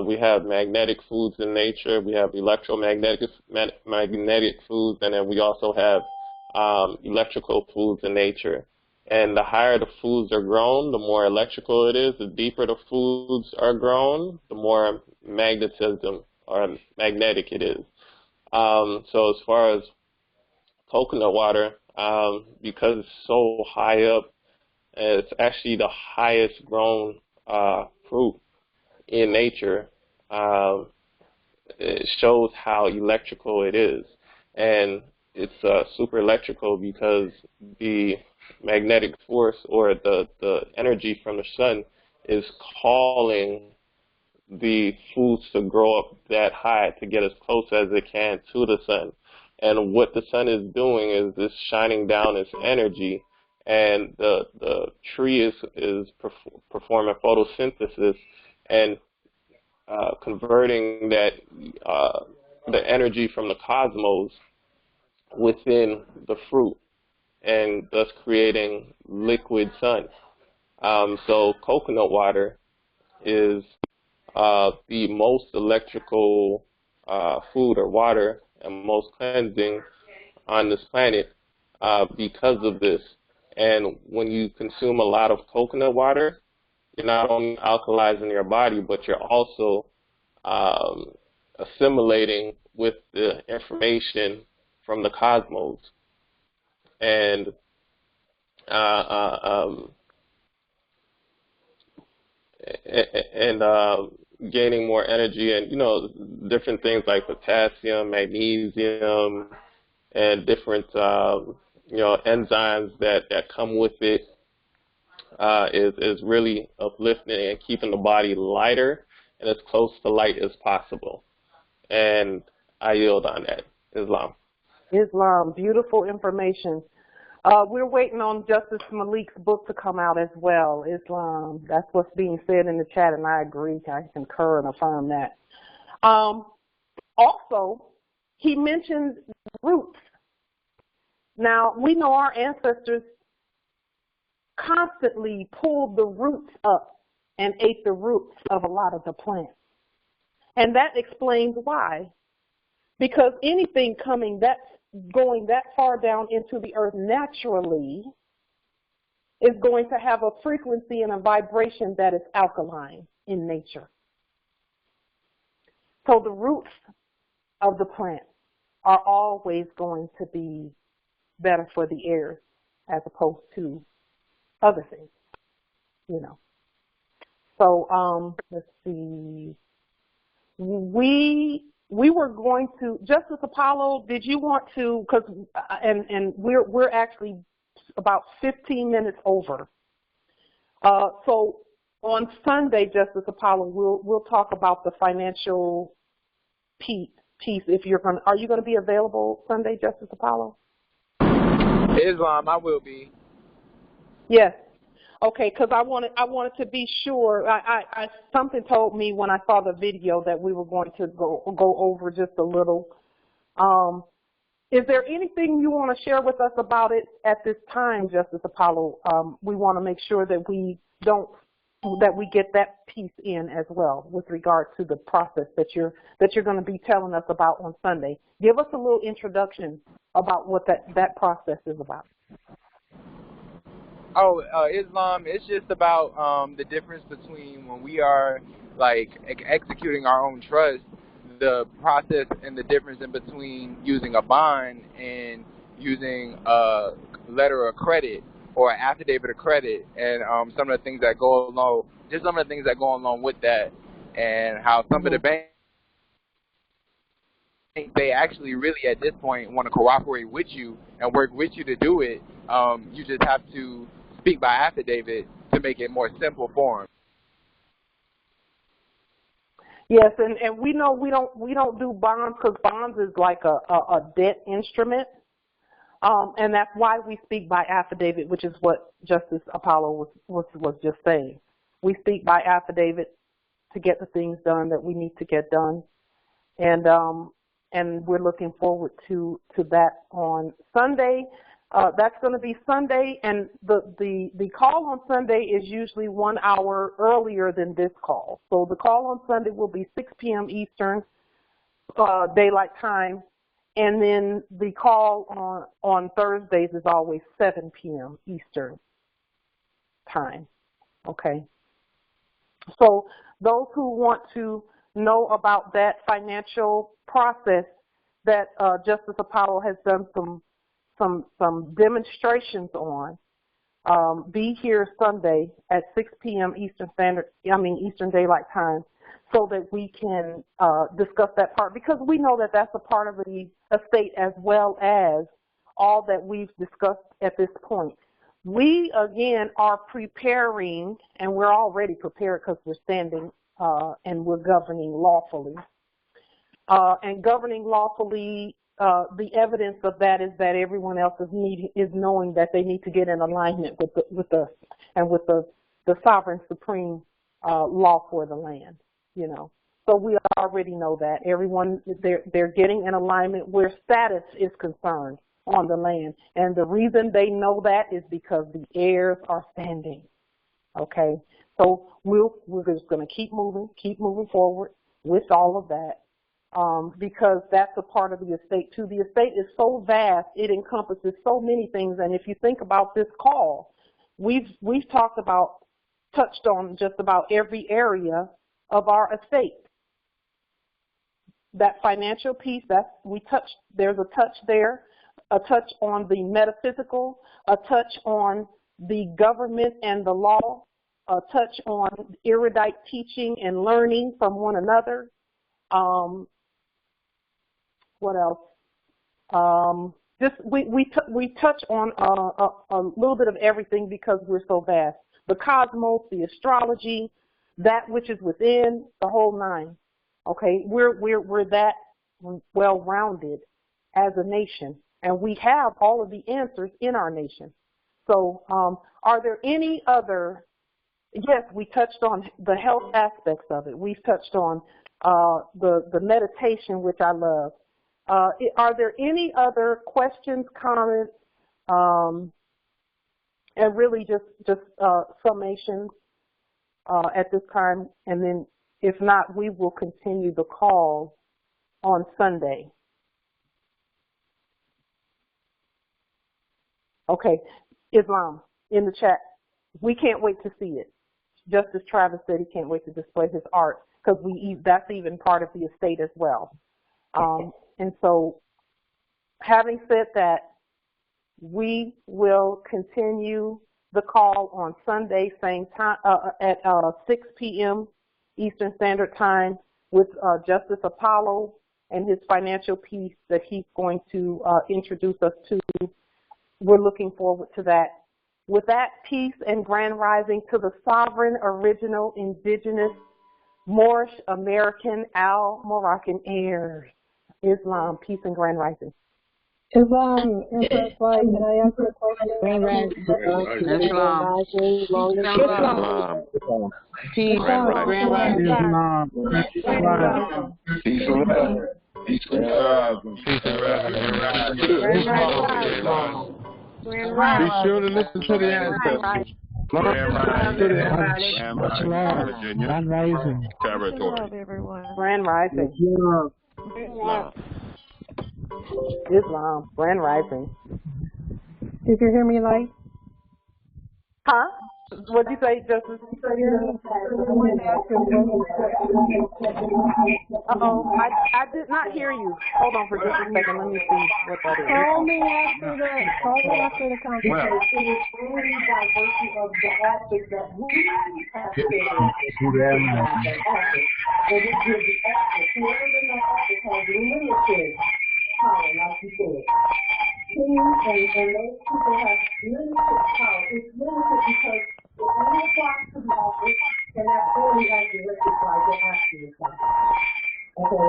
Speaker 15: we have magnetic foods in nature, we have electromagnetic magnetic foods, and then we also have electrical foods in nature. And the higher the foods are grown, the more electrical it is. The deeper the foods are grown, the more magnetism or magnetic it is. So as far as coconut water, because it's so high up, it's actually the highest grown fruit in nature. It shows how electrical it is. And it's super electrical because the magnetic force or the energy from the sun is calling the foods to grow up that high to get as close as it can to the sun. And what the sun is doing is it's shining down its energy, and the tree is performing photosynthesis and converting that the energy from the cosmos within the fruit, and thus creating liquid sun. So coconut water is the most electrical food or water and most cleansing on this planet because of this. And when you consume a lot of coconut water, you're not only alkalizing your body, but you're also assimilating with the information from the cosmos. And gaining more energy, and different things like potassium, magnesium, and different enzymes that come with it is really uplifting and keeping the body lighter and as close to light as possible. And I yield on that. Islam,
Speaker 2: beautiful information. We're waiting on Justice Malik's book to come out as well, Islam. That's what's being said in the chat, and I agree. I concur and affirm that. Also, he mentioned roots. Now, we know our ancestors constantly pulled the roots up and ate the roots of a lot of the plants. And that explains why. Because anything going that far down into the earth naturally is going to have a frequency and a vibration that is alkaline in nature. So the roots of the plant are always going to be better for the air as opposed to other things, So let's see. We were going to, Justice Apollo, did you want to, and we're actually about 15 minutes over. So on Sunday, Justice Apollo, we'll talk about the financial piece. If are you going to be available Sunday, Justice Apollo?
Speaker 10: Islam, I will be.
Speaker 2: Yes. Okay, because I wanted to be sure. Something told me when I saw the video that we were going to go over just a little. Is there anything you want to share with us about it at this time, Justice Apollo? We want to make sure that we get that piece in as well with regard to the process that you're going to be telling us about on Sunday. Give us a little introduction about what that process is about.
Speaker 10: Oh, Islam, it's just about the difference between when we are executing our own trust, the process and the difference in between using a bond and using a letter of credit or an affidavit of credit, and some of the things that go along, just some of the things that go along with that, and how some of the banks, they actually really at this point want to cooperate with you and work with you to do it. You just have to speak by affidavit to make it more simple for them.
Speaker 2: Yes, and we know we don't do bonds because bonds is like a debt instrument, and that's why we speak by affidavit, which is what Justice Apollo was just saying. We speak by affidavit to get the things done that we need to get done, and we're looking forward to that on Sunday. That's going to be Sunday, and the call on Sunday is usually 1 hour earlier than this call. So the call on Sunday will be 6 p.m. Eastern Daylight Time, and then the call on Thursdays is always 7 p.m. Eastern Time. Okay. So those who want to know about that financial process that Justice Apollo has done some demonstrations on, be here Sunday at 6 p.m. Eastern Daylight Time, so that we can discuss that part, because we know that that's a part of the estate as well as all that we've discussed at this point. We, again, are preparing, and we're already prepared because we're standing and we're governing lawfully. And governing lawfully, the evidence of that is that everyone else is knowing that they need to get in alignment with the sovereign supreme law for the land. You know, so we already know that everyone they're getting in alignment where status is concerned on the land, and the reason they know that is because the heirs are standing. Okay, so we're just going to keep moving forward with all of that, because that's a part of the estate too. The estate is so vast; it encompasses so many things. And if you think about this call, we've touched on just about every area of our estate. That financial piece, there's a touch there, a touch on the metaphysical, a touch on the government and the law, a touch on erudite teaching and learning from one another. What else? We touch on a little bit of everything because we're so vast. The cosmos, the astrology, that which is within, the whole nine. Okay, we're that well-rounded as a nation, and we have all of the answers in our nation. So are there any other, yes, we touched on the health aspects of it. We've touched on the meditation, which I love. Are there any other questions, comments, and really just summations at this time? And then if not, we will continue the call on Sunday. Okay, Islam, in the chat, we can't wait to see it. Justice Travis said he can't wait to display his art, because that's even part of the estate as well. And so, having said that, we will continue the call on Sunday, same time, at 6 p.m. Eastern Standard Time, with Justice Apollo and his financial piece that he's going to introduce us to. We're looking forward to that. With that, peace and grand rising to the sovereign, original, indigenous, Moorish, American, Moroccan heirs. Islam, peace and grand rising.
Speaker 8: Islam, Empress Light, can I ask you a question?
Speaker 11: Grand rising. Islam. Peace. Grand rising.
Speaker 3: Islam.
Speaker 10: Peace and love. Peace and love.
Speaker 15: Peace and love.
Speaker 10: Be sure to listen to the ancestors.
Speaker 3: Grand rising.
Speaker 15: Territory.
Speaker 2: Grand rising. Islam. Grand rising.
Speaker 8: Did you hear me, Light?
Speaker 2: Huh? What did you say, Justice? Uh-oh, I did not hear you. Hold on for just a second. Let me see what that is.
Speaker 8: Call me after the conversation.
Speaker 7: It is only by virtue of the aspect that we have to and we give the access. Whoever in that office has limited power, like you said. Kings and those people have limited power. It's limited because it only applies to the office, and that's only as directed by the actual office. Okay.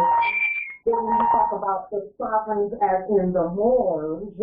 Speaker 7: Then when you talk about the sovereigns as in the Moors,